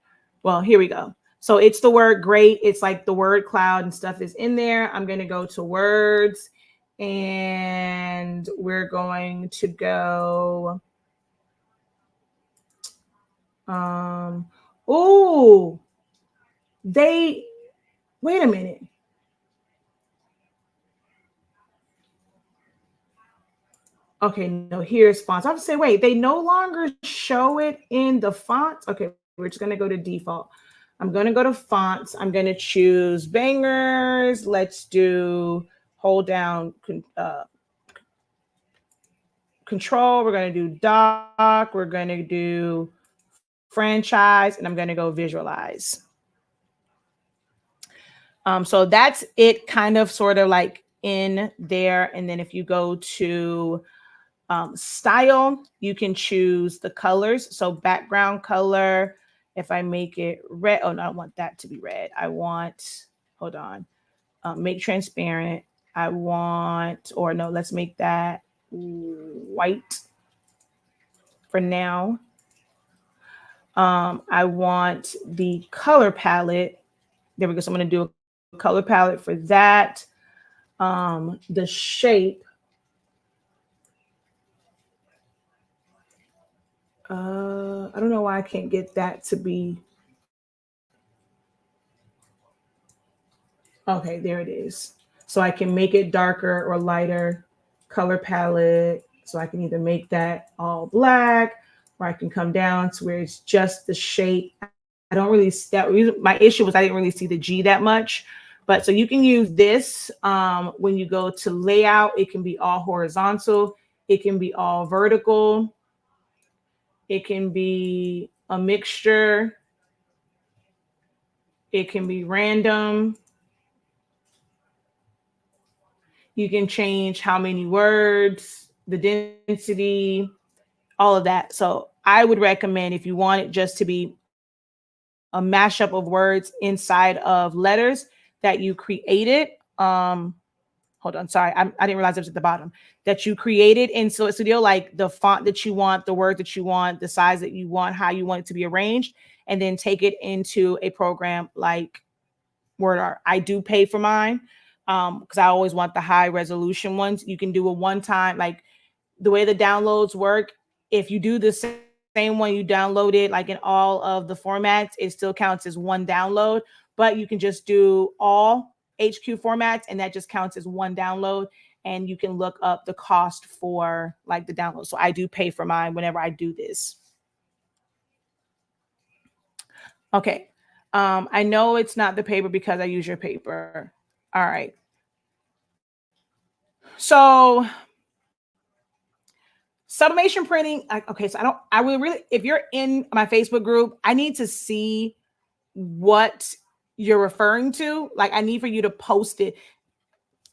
Well, here we go. So it's the word great. It's like the word cloud and stuff is in there. I'm gonna go to words, and we're going to go. Oh, wait a minute. Okay, no, here's fonts. I have to say, wait, they no longer show it in the fonts. Okay, we're just gonna go to default. I'm gonna go to fonts. I'm gonna choose bangers. Let's do hold down control. We're gonna do doc. We're gonna do franchise, and I'm gonna go visualize. So that's it, kind of sort of like in there. And then if you go to style, you can choose the colors. So background color, if I make it red, oh no, I don't want that to be red. I want, hold on, make transparent. I want, or no, let's make that white for now. I want the color palette. There we go. So I'm going to do a color palette for that. The shape. I don't know why I can't get that to be. Okay, there it is. So I can make it darker or lighter. Color palette. So I can either make that all black, or I can come down to where it's just the shape. I don't really, my issue was I didn't really see the G that much. But so you can use this when you go to layout. It can be all horizontal. It can be all vertical. It can be a mixture. It can be random. You can change how many words, the density, all of that. So I would recommend, if you want it just to be a mashup of words inside of letters, that you create it. Hold on, sorry, I didn't realize it was at the bottom. That you created in Silhouette Studio, like the font that you want, the word that you want, the size that you want, how you want it to be arranged, and then take it into a program like word art. I do pay for mine because I always want the high resolution ones. You can do a one time, like the way the downloads work. If you do the same one, you download it like in all of the formats, it still counts as one download, but you can just do all HQ formats and that just counts as one download. And you can look up the cost for like the download. So I do pay for mine whenever I do this. Okay. I know it's not the paper because I use your paper. All right. So sublimation printing. Okay. So I will really, if you're in my Facebook group, I need to see what you're referring to. Like I need for you to post it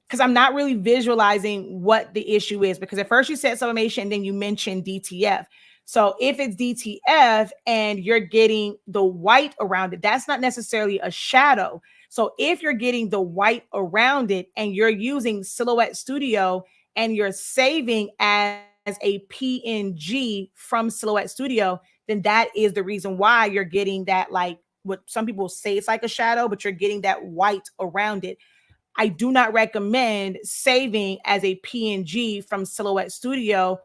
because I'm not really visualizing what the issue is, because at first you said sublimation and then you mentioned DTF. So if it's DTF and you're getting the white around it, that's not necessarily a shadow. So if you're getting the white around it and you're using Silhouette Studio and you're saving as a PNG from Silhouette Studio, then that is the reason why you're getting that, like what some people say it's like a shadow, but you're getting that white around it. I do not recommend saving as a PNG from Silhouette Studio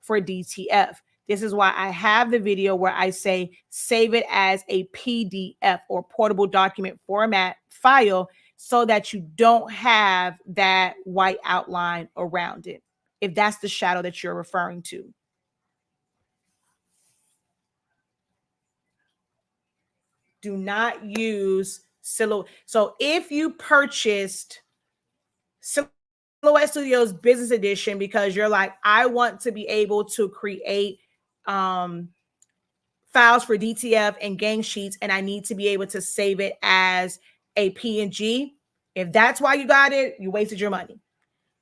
for DTF. This is why I have the video where I say save it as a PDF or portable document format file so that you don't have that white outline around it, if that's the shadow that you're referring to. Do not use Silhouette. So if you purchased Silhouette Studios Business Edition because you're like, I want to be able to create files for DTF and gang sheets, and I need to be able to save it as a PNG. If that's why you got it, you wasted your money.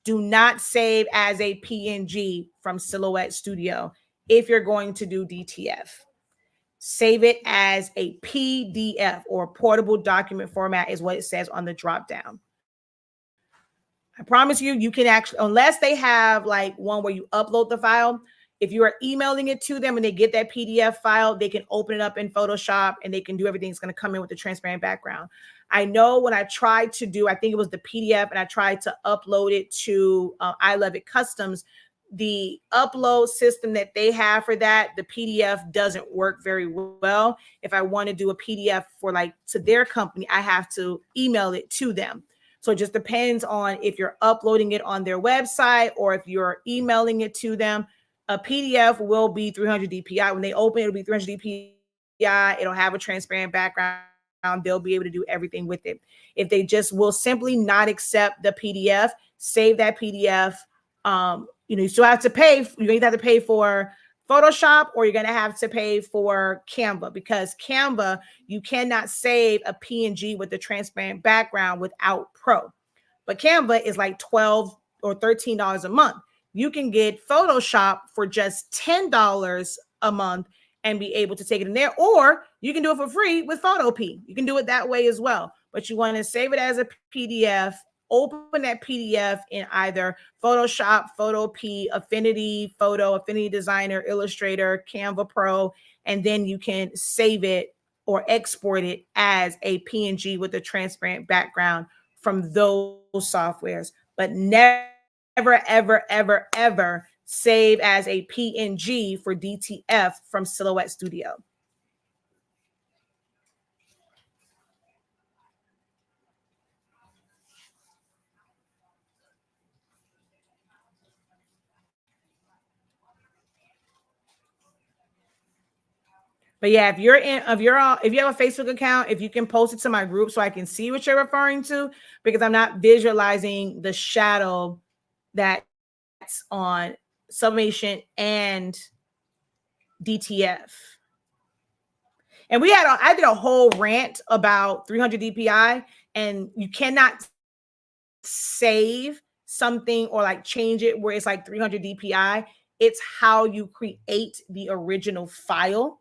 Do not save as a PNG from Silhouette Studio if you're going to do DTF. Save it as a PDF or portable document format is what it says on the drop down. I promise you, you can actually, unless they have like one where you upload the file, if you are emailing it to them and they get that PDF file, they can open it up in Photoshop and they can do everything. It's going to come in with the transparent background. I know when I tried to do, I think it was the PDF, and I tried to upload it to I Love It Customs, the upload system that they have for that, the PDF doesn't work very well. If I want to do a PDF for like to their company, I have to email it to them. So it just depends on if you're uploading it on their website or if you're emailing it to them. A PDF will be 300 DPI. When they open it, it'll be 300 DPI. It'll have a transparent background. They'll be able to do everything with it. If they just will simply not accept the PDF, save that PDF. You still have to pay. You're going to have to pay for Photoshop, or you're going to have to pay for Canva, because Canva, you cannot save a PNG with the transparent background without Pro. But Canva is like $12 or $13 a month. You can get Photoshop for just $10 a month and be able to take it in there, or you can do it for free with Photopea. You can do it that way as well. But you want to save it as a PDF. Open that PDF in either Photoshop, Photopea, Affinity Photo, Affinity Designer, Illustrator, Canva Pro, and then you can save it or export it as a PNG with a transparent background from those softwares. But never, ever, ever, ever save as a PNG for DTF from Silhouette Studio. But yeah, if you have a Facebook account, if you can post it to my group so I can see what you're referring to, because I'm not visualizing the shadow that's on Sublimation and DTF. And I did a whole rant about 300 DPI, and you cannot save something or like change it where it's like 300 DPI. It's how you create the original file.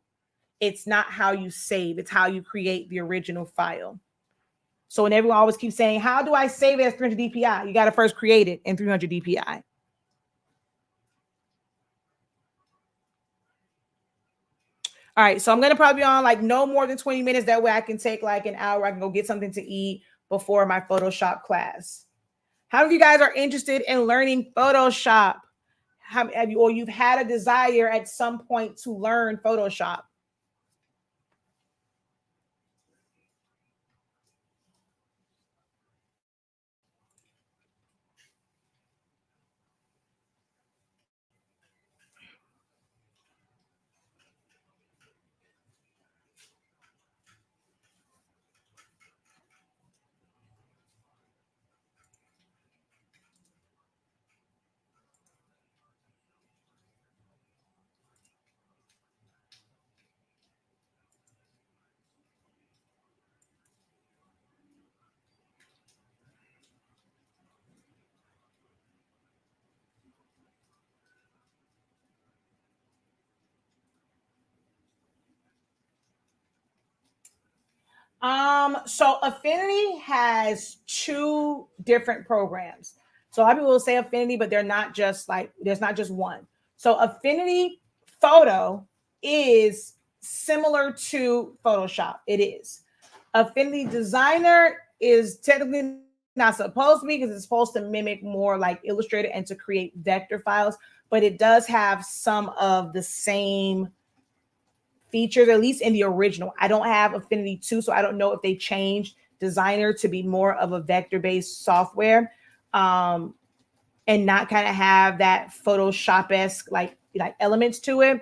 It's not how you save. It's how you create the original file. So when everyone always keeps saying, how do I save it as 300 DPI? You got to first create it in 300 DPI. All right, so I'm gonna probably be on like no more than 20 minutes. That way I can take like an hour. I can go get something to eat before my Photoshop class. How many of you guys are interested in learning Photoshop? Have you, or you've had a desire at some point to learn Photoshop? So Affinity has two different programs. So a lot of people will say Affinity, but they're not just like, there's not just one. So Affinity Photo is similar to Photoshop. It is. Affinity Designer is technically not supposed to be, because it's supposed to mimic more like Illustrator and to create vector files, but it does have some of the same features, at least in the original. I don't have Affinity 2, so I don't know if they changed Designer to be more of a vector-based software, and not kind of have that Photoshop-esque like elements to it.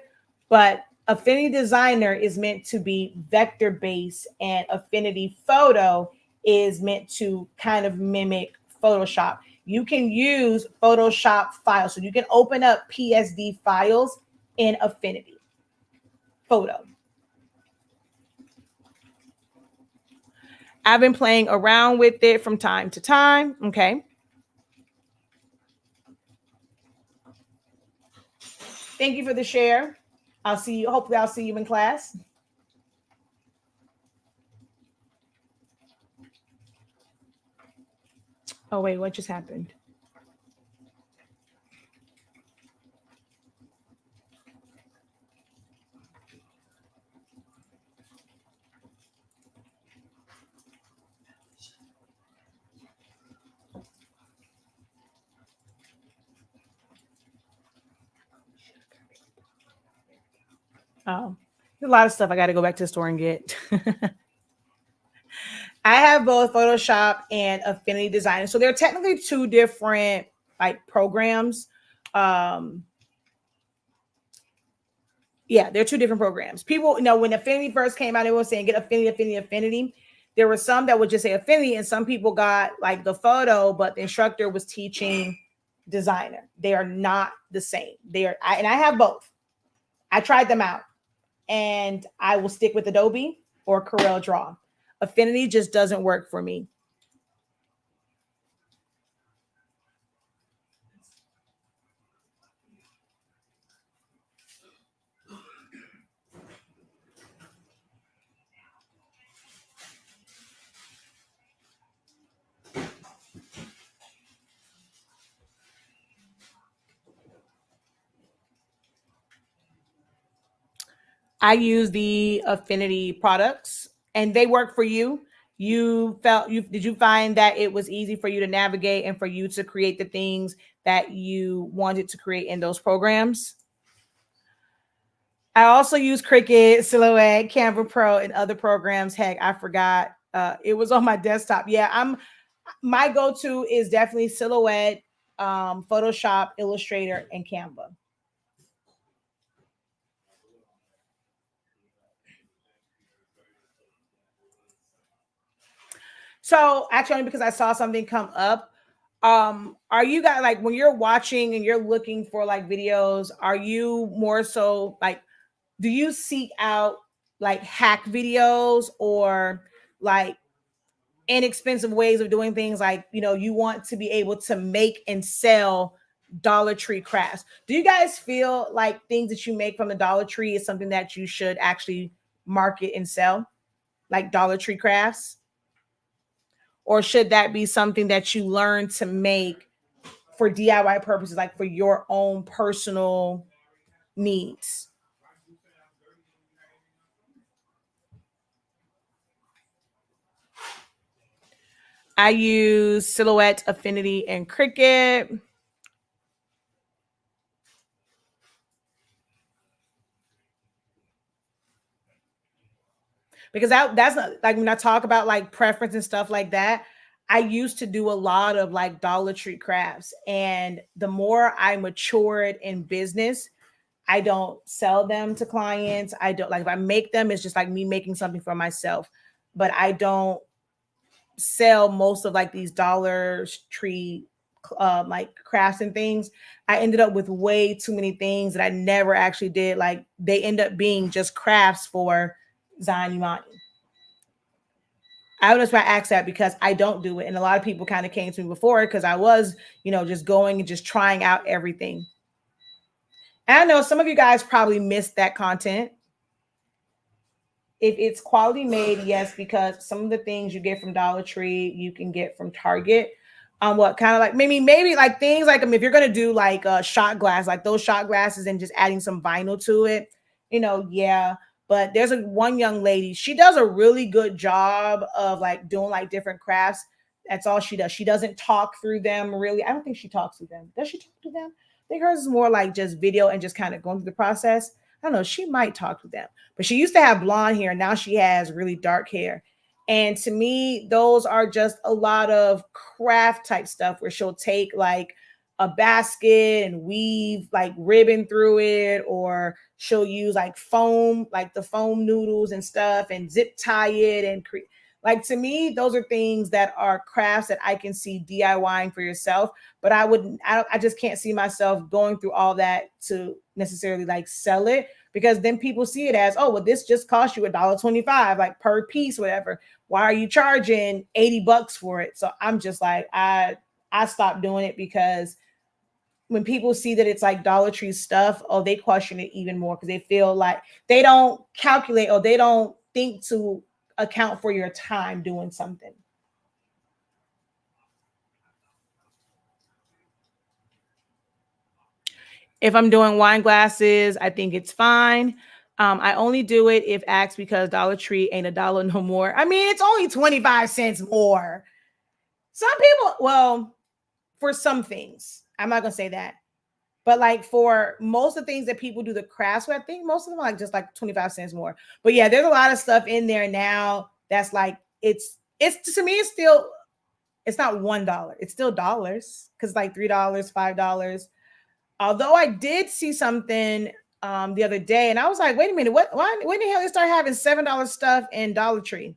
But Affinity Designer is meant to be vector-based, and Affinity Photo is meant to kind of mimic Photoshop. You can use Photoshop files, so you can open up PSD files in Affinity Photo. I've been playing around with it from time to time. Okay. Thank you for the share. I'll see you. Hopefully I'll see you in class. Oh, wait, what just happened? Oh, there's a lot of stuff I got to go back to the store and get. I have both Photoshop and Affinity Designer. So they're technically two different like programs. Yeah, they're two different programs. People, when Affinity first came out, they were saying get Affinity, Affinity, Affinity. There were some that would just say Affinity, and some people got like the photo, but the instructor was teaching Designer. They are not the same. And I have both. I tried them out, and I will stick with Adobe or Corel Draw. Affinity just doesn't work for me. I use the Affinity products, and they work for you. Did you find that it was easy for you to navigate and for you to create the things that you wanted to create in those programs? I also use Cricut, Silhouette, Canva Pro, and other programs. Heck, I forgot. It was on my desktop. Yeah, my go-to is definitely Silhouette, Photoshop, Illustrator, and Canva. So actually, only because I saw something come up. Are you guys like, when you're watching and you're looking for like videos, are you more so like, do you seek out like hack videos, or like inexpensive ways of doing things? Like, you want to be able to make and sell Dollar Tree crafts. Do you guys feel like things that you make from the Dollar Tree is something that you should actually market and sell, like Dollar Tree crafts? Or should that be something that you learn to make for DIY purposes, like for your own personal needs? I use Silhouette, Affinity, and Cricut. Because that's not, like, when I talk about like preference and stuff like that, I used to do a lot of like Dollar Tree crafts. And the more I matured in business, I don't sell them to clients. I don't, like, if I make them, it's just like me making something for myself. But I don't sell most of like these Dollar Tree like crafts and things. I ended up with way too many things that I never actually did. Like, they end up being just crafts for Zion Imani. I was why I asked that, because I don't do it. And a lot of people kind of came to me before because I was, just going and just trying out everything. And I know some of you guys probably missed that content. If it's quality made, yes, because some of the things you get from Dollar Tree, you can get from Target. What kind of like maybe like things like, if you're gonna do like a shot glass, like those shot glasses, and just adding some vinyl to it, yeah. But there's one young lady, she does a really good job of like doing like different crafts. That's all she does. She doesn't talk through them really. I don't think she talks through them. Does she talk to them? I think hers is more like just video and just kind of going through the process. I don't know. She might talk to them, but she used to have blonde hair. Now she has really dark hair. And to me, those are just a lot of craft type stuff where she'll take like a basket and weave like ribbon through it, or she'll use like foam, like the foam noodles and stuff, and zip tie it and create. Like, to me, those are things that are crafts that I can see DIYing for yourself, but I just can't see myself going through all that to necessarily like sell it, because then people see it as, oh, well, this just cost you $1.25, like per piece, whatever. Why are you charging $80 for it? So I'm just like, I stopped doing it, because when people see that it's like Dollar Tree stuff, oh, they question it even more, because they feel like they don't calculate, or they don't think to account for your time doing something. If I'm doing wine glasses, I think it's fine. I only do it if asked, because Dollar Tree ain't $1 no more. I mean, it's only 25 cents more. Some people, well, for some things, I'm not gonna say that, but like for most of the things that people do the crafts with, I think most of them are like just like 25 cents more. But yeah, there's a lot of stuff in there now that's like, it's to me, it's not $1. It's still dollars, because like $3, $5. Although I did see something the other day, and I was like, wait a minute, when the hell they start having $7 stuff in Dollar Tree?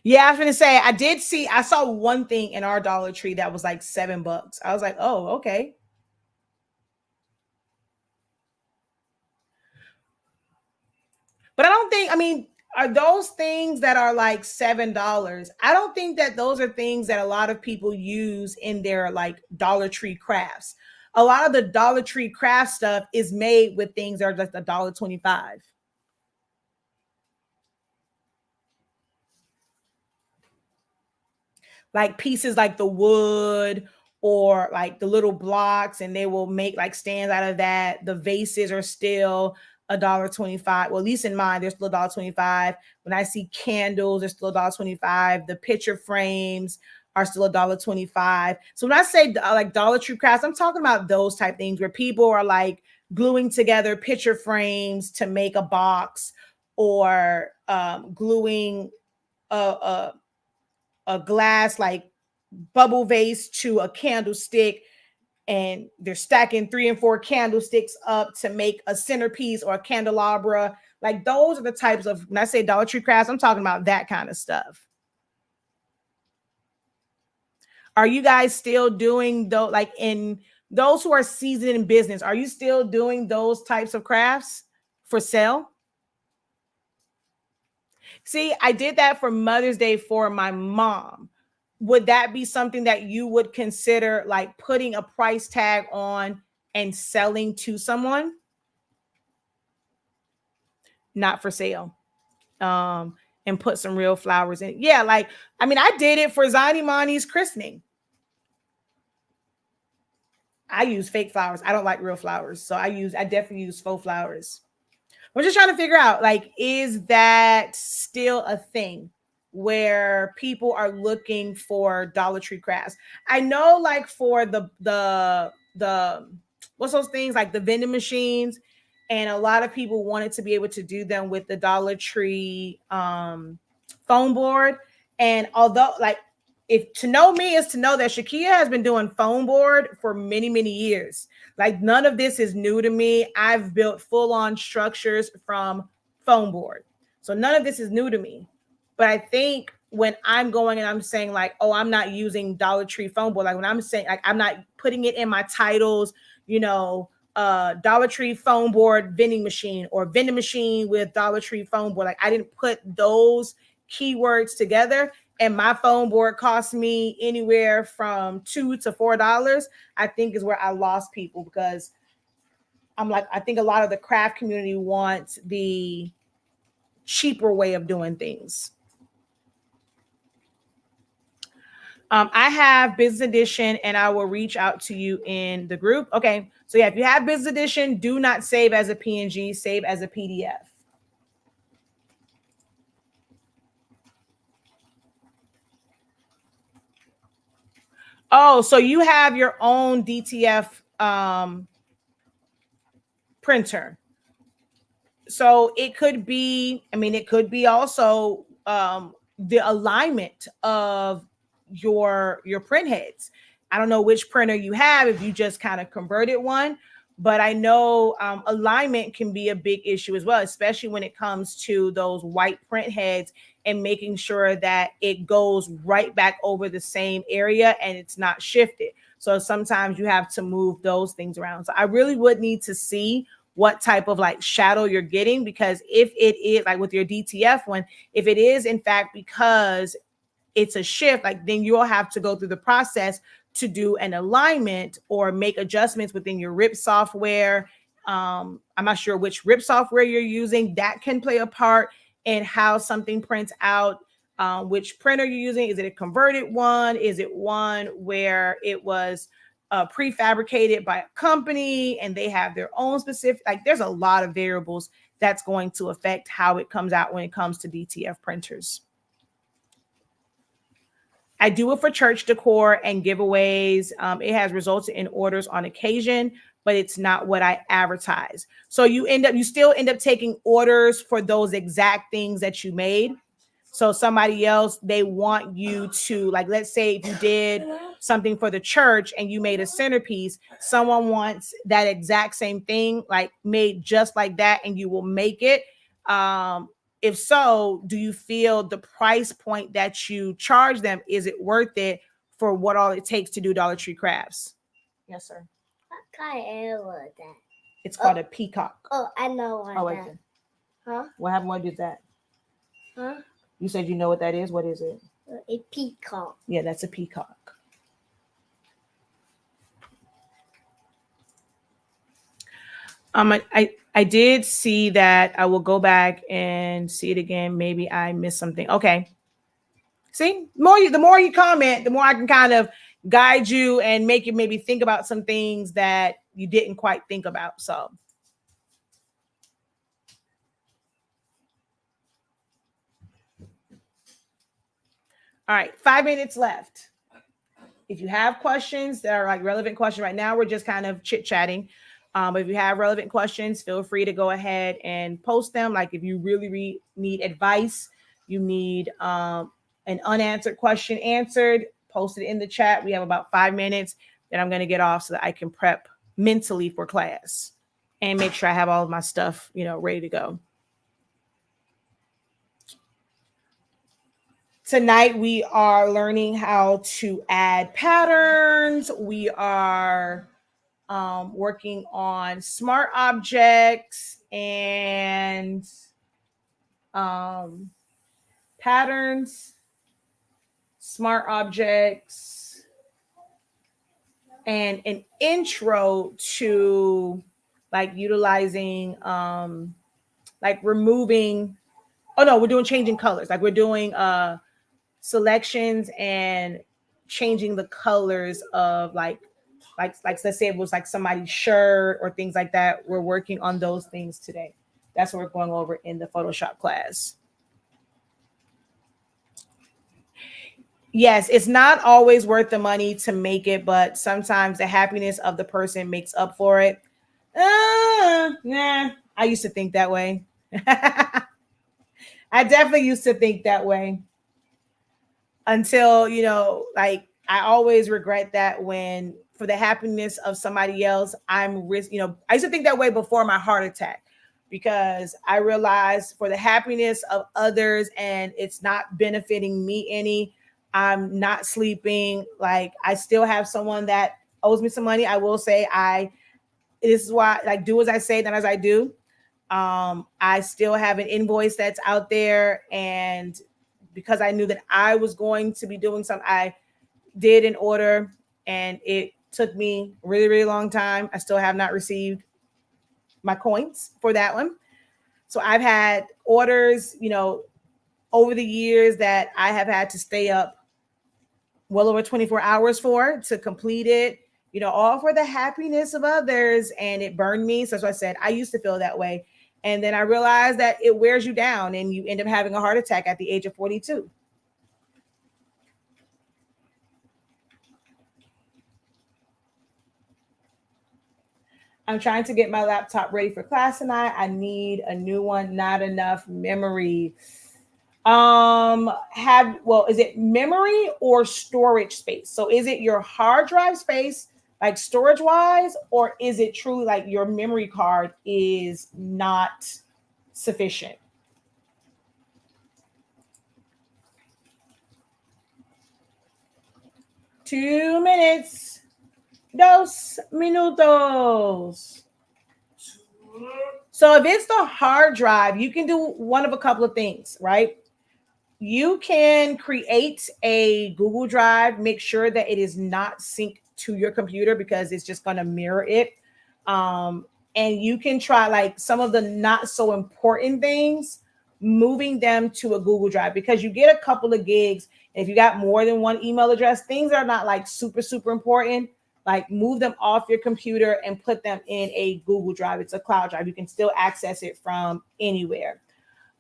Yeah, I was gonna say, I saw one thing in our Dollar Tree that was like $7. I was like, oh, okay. But I don't think, I mean, are those things that are like $7? I don't think that those are things that a lot of people use in their like Dollar Tree crafts. A lot of the Dollar Tree craft stuff is made with things that are just $1.25. Like pieces like the wood, or like the little blocks, and they will make like stands out of that. The vases are still $1.25. Well, at least in mine, they're still $1.25. When I see candles, they're still $1.25. The picture frames are still $1.25. So when I say like Dollar Tree crafts, I'm talking about those type things where people are like gluing together picture frames to make a box, or gluing a a glass like bubble vase to a candlestick, and they're stacking 3 and 4 candlesticks up to make a centerpiece or a candelabra. Like, those are the types of, when I say Dollar Tree crafts, I'm talking about that kind of stuff. Are you guys still doing though, like in those who are seasoned in business, are you still doing those types of crafts for sale? See, I did that for Mother's Day for my mom. Would that be something that you would consider like putting a price tag on and selling to someone? Not for sale. And put some real flowers in it. Yeah, like, I mean, I did it for Zion Imani's christening. I use fake flowers. I don't like real flowers. So I definitely use faux flowers. I'm just trying to figure out, like, is that still a thing where people are looking for Dollar Tree crafts? I know, like, for the what's those things, like the vending machines, and a lot of people wanted to be able to do them with the Dollar Tree foam board. And although, like, if to know me is to know that Shakia has been doing foam board for many, many years. Like, none of this is new to me. I've built full-on structures from foam board. So none of this is new to me. But I think when I'm going and I'm saying, like, oh, I'm not using Dollar Tree foam board, like when I'm saying, like, I'm not putting it in my titles, Dollar Tree foam board vending machine, or vending machine with Dollar Tree foam board. Like, I didn't put those keywords together. And my foam board cost me anywhere from $2 to $4, I think is where I lost people, because I'm like, I think a lot of the craft community wants the cheaper way of doing things. I have business edition, and I will reach out to you in the group. Okay. So yeah, if you have business edition, do not save as a PNG, save as a PDF. Oh, so you have your own DTF printer. So it could be, it could be also the alignment of your print heads. I don't know which printer you have, if you just kind of converted one, but I know alignment can be a big issue as well, especially when it comes to those white print heads and making sure that it goes right back over the same area and it's not shifted. So sometimes you have to move those things around. So I really would need to see what type of like shadow you're getting, because if it is like with your DTF one, if it is in fact because it's a shift, like then you'll have to go through the process to do an alignment or make adjustments within your RIP software. I'm not sure which RIP software you're using. That can play a part in how something prints out. Which printer you're using. Is it a converted one? Is it one where it was prefabricated by a company and they have their own specific, like there's a lot of variables that's going to affect how it comes out when it comes to DTF printers. I do it for church decor and giveaways. It has resulted in orders on occasion, but it's not what I advertise. So you still end up taking orders for those exact things that you made. So somebody else, they want you to, like, let's say if you did something for the church and you made a centerpiece, someone wants that exact same thing, like made just like that, and you will make it. If so, do you feel the price point that you charge them, is it worth it for what all it takes to do Dollar Tree crafts? Yes, sir. What kind of animal is that? It's called a peacock. Oh, I know what wait. that. Huh? What happened? What is that? Huh? You said you know what that is. What is it? A peacock. Yeah, that's a peacock. I did see that. I will go back and see it again. Maybe I missed something. Okay. See, the more you comment, the more I can kind of guide you and make you maybe think about some things that you didn't quite think about. So. All right, 5 minutes left. If you have questions that are like relevant questions right now, we're just kind of chit-chatting. But if you have relevant questions, feel free to go ahead and post them. Like if you really need advice, you need an unanswered question answered, post it in the chat. We have about 5 minutes that I'm going to get off so that I can prep mentally for class and make sure I have all of my stuff, ready to go. Tonight, we are learning how to add patterns. We are working on smart objects and patterns, smart objects, and an intro to like utilizing, like removing. Oh no, we're doing changing colors. Like we're doing selections and changing the colors of like like let's say it was like somebody's shirt or things like that. We're working on those things today. That's what we're going over in the Photoshop class. Yes, it's not always worth the money to make it, but sometimes the happiness of the person makes up for it. Nah, I used to think that way. I definitely used to think that way until, you know, like I always regret that when for the happiness of somebody else, I'm risk, you know, I used to think that way before my heart attack because I realized for the happiness of others and it's not benefiting me any, I'm not sleeping. Like I still have someone that owes me some money. I will say this is why like do as I say, not as I do. I still have an invoice that's out there, and because I knew that I was going to be doing something, I did an order, and it took me a really, really long time. I still have not received my coins for that one. So I've had orders, you know, over the years that I have had to stay up well over 24 hours for to complete it, you know, all for the happiness of others. And it burned me. So that's why I said I used to feel that way. And then I realized that it wears you down and you end up having a heart attack at the age of 42. I'm trying to get my laptop ready for class tonight. I need a new one, not enough memory. Is it memory or storage space? So is it your hard drive space, like storage wise, or is it true like your memory card is not sufficient? Two minutes. 2 minutos. So if it's the hard drive, you can do one of a couple of things, right? You can create a Google Drive, make sure that it is not synced to your computer because it's just going to mirror it. And you can try like some of the not so important things, moving them to a Google Drive because you get a couple of gigs. If you got more than one email address, things are not like super, super important. Like move them off your computer and put them in a Google Drive. It's a cloud drive. You can still access it from anywhere.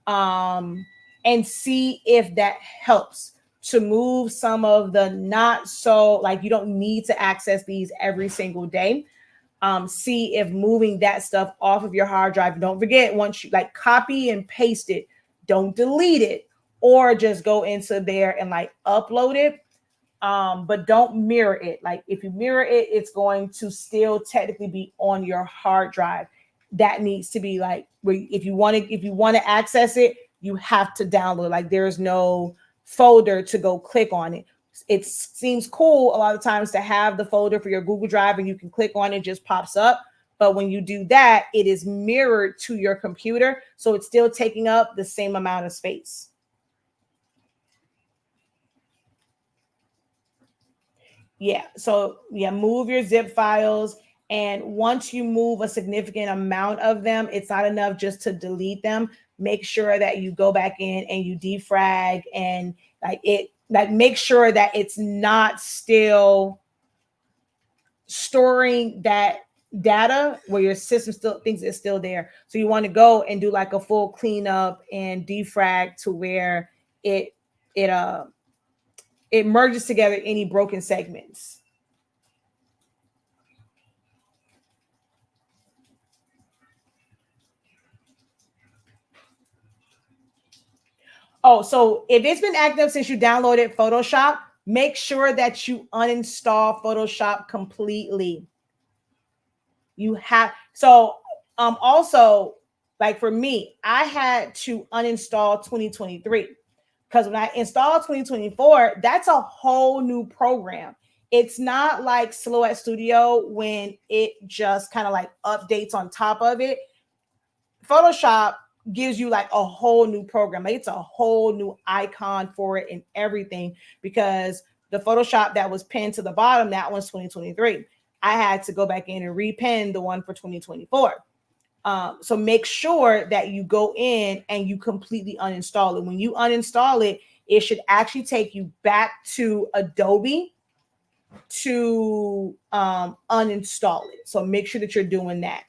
And see if that helps to move some of the not so like you don't need to access these every single day. See if moving that stuff off of your hard drive. Don't forget, once you like copy and paste it, don't delete it or just go into there and like upload it. But don't mirror it. Like if you mirror it, it's going to still technically be on your hard drive. That needs to be like if you want to access it, you have to download. Like there's no folder to go click on it. It seems cool a lot of times to have the folder for your Google Drive and you can click on it, it just pops up. But when you do that, it is mirrored to your computer. So it's still taking up the same amount of space. Yeah. So yeah, move your zip files. And once you move a significant amount of them, it's not enough just to delete them. Make sure that you go back in and you defrag and make sure that it's not still storing that data where your system still thinks it's still there. So you want to go and do like a full cleanup and defrag to where it merges together any broken segments. Oh, so if it's been active since you downloaded Photoshop, make sure that you uninstall Photoshop completely. You have also like for me, I had to uninstall 2023 because when I installed 2024, that's a whole new program. It's not like Silhouette Studio when it just kind of like updates on top of it. Photoshop gives you like a whole new program. Like it's a whole new icon for it and everything because the Photoshop that was pinned to the bottom, that one's 2023. I had to go back in and repin the one for 2024. So make sure that you go in and you completely uninstall it. When you uninstall it, it should actually take you back to Adobe to uninstall it. So make sure that you're doing that.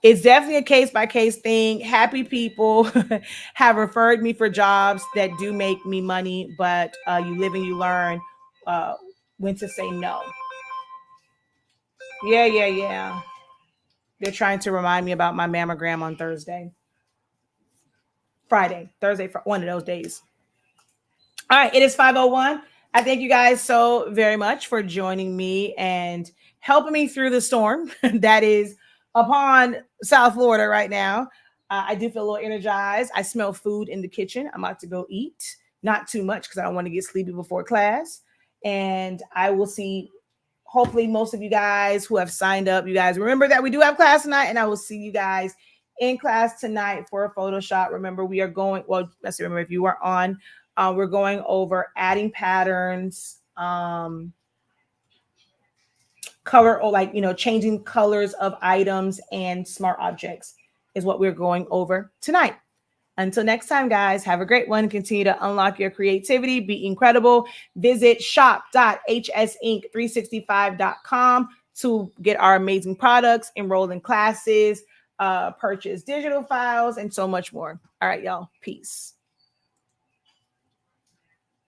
It's definitely a case by case thing. Happy people have referred me for jobs that do make me money, but you live and you learn when to say no. Yeah. They're trying to remind me about my mammogram on Thursday, one of those days. All right, it is 5:01. I thank you guys so very much for joining me and helping me through the storm that is upon South Florida right now. I do feel a little energized. I smell food in the kitchen. I'm about to go eat. Not too much because I don't want to get sleepy before class. And I will see, hopefully, most of you guys who have signed up. You guys remember that we do have class tonight, and I will see you guys in class tonight for a Photoshop. Remember, we are going, well, let's remember if you are on, we're going over adding patterns, color, or like, changing colors of items and smart objects is what we're going over tonight. Until next time, guys, have a great one. Continue to unlock your creativity. Be incredible. Visit shop.hsink365.com to get our amazing products, enroll in classes, purchase digital files, and so much more. All right, y'all. Peace.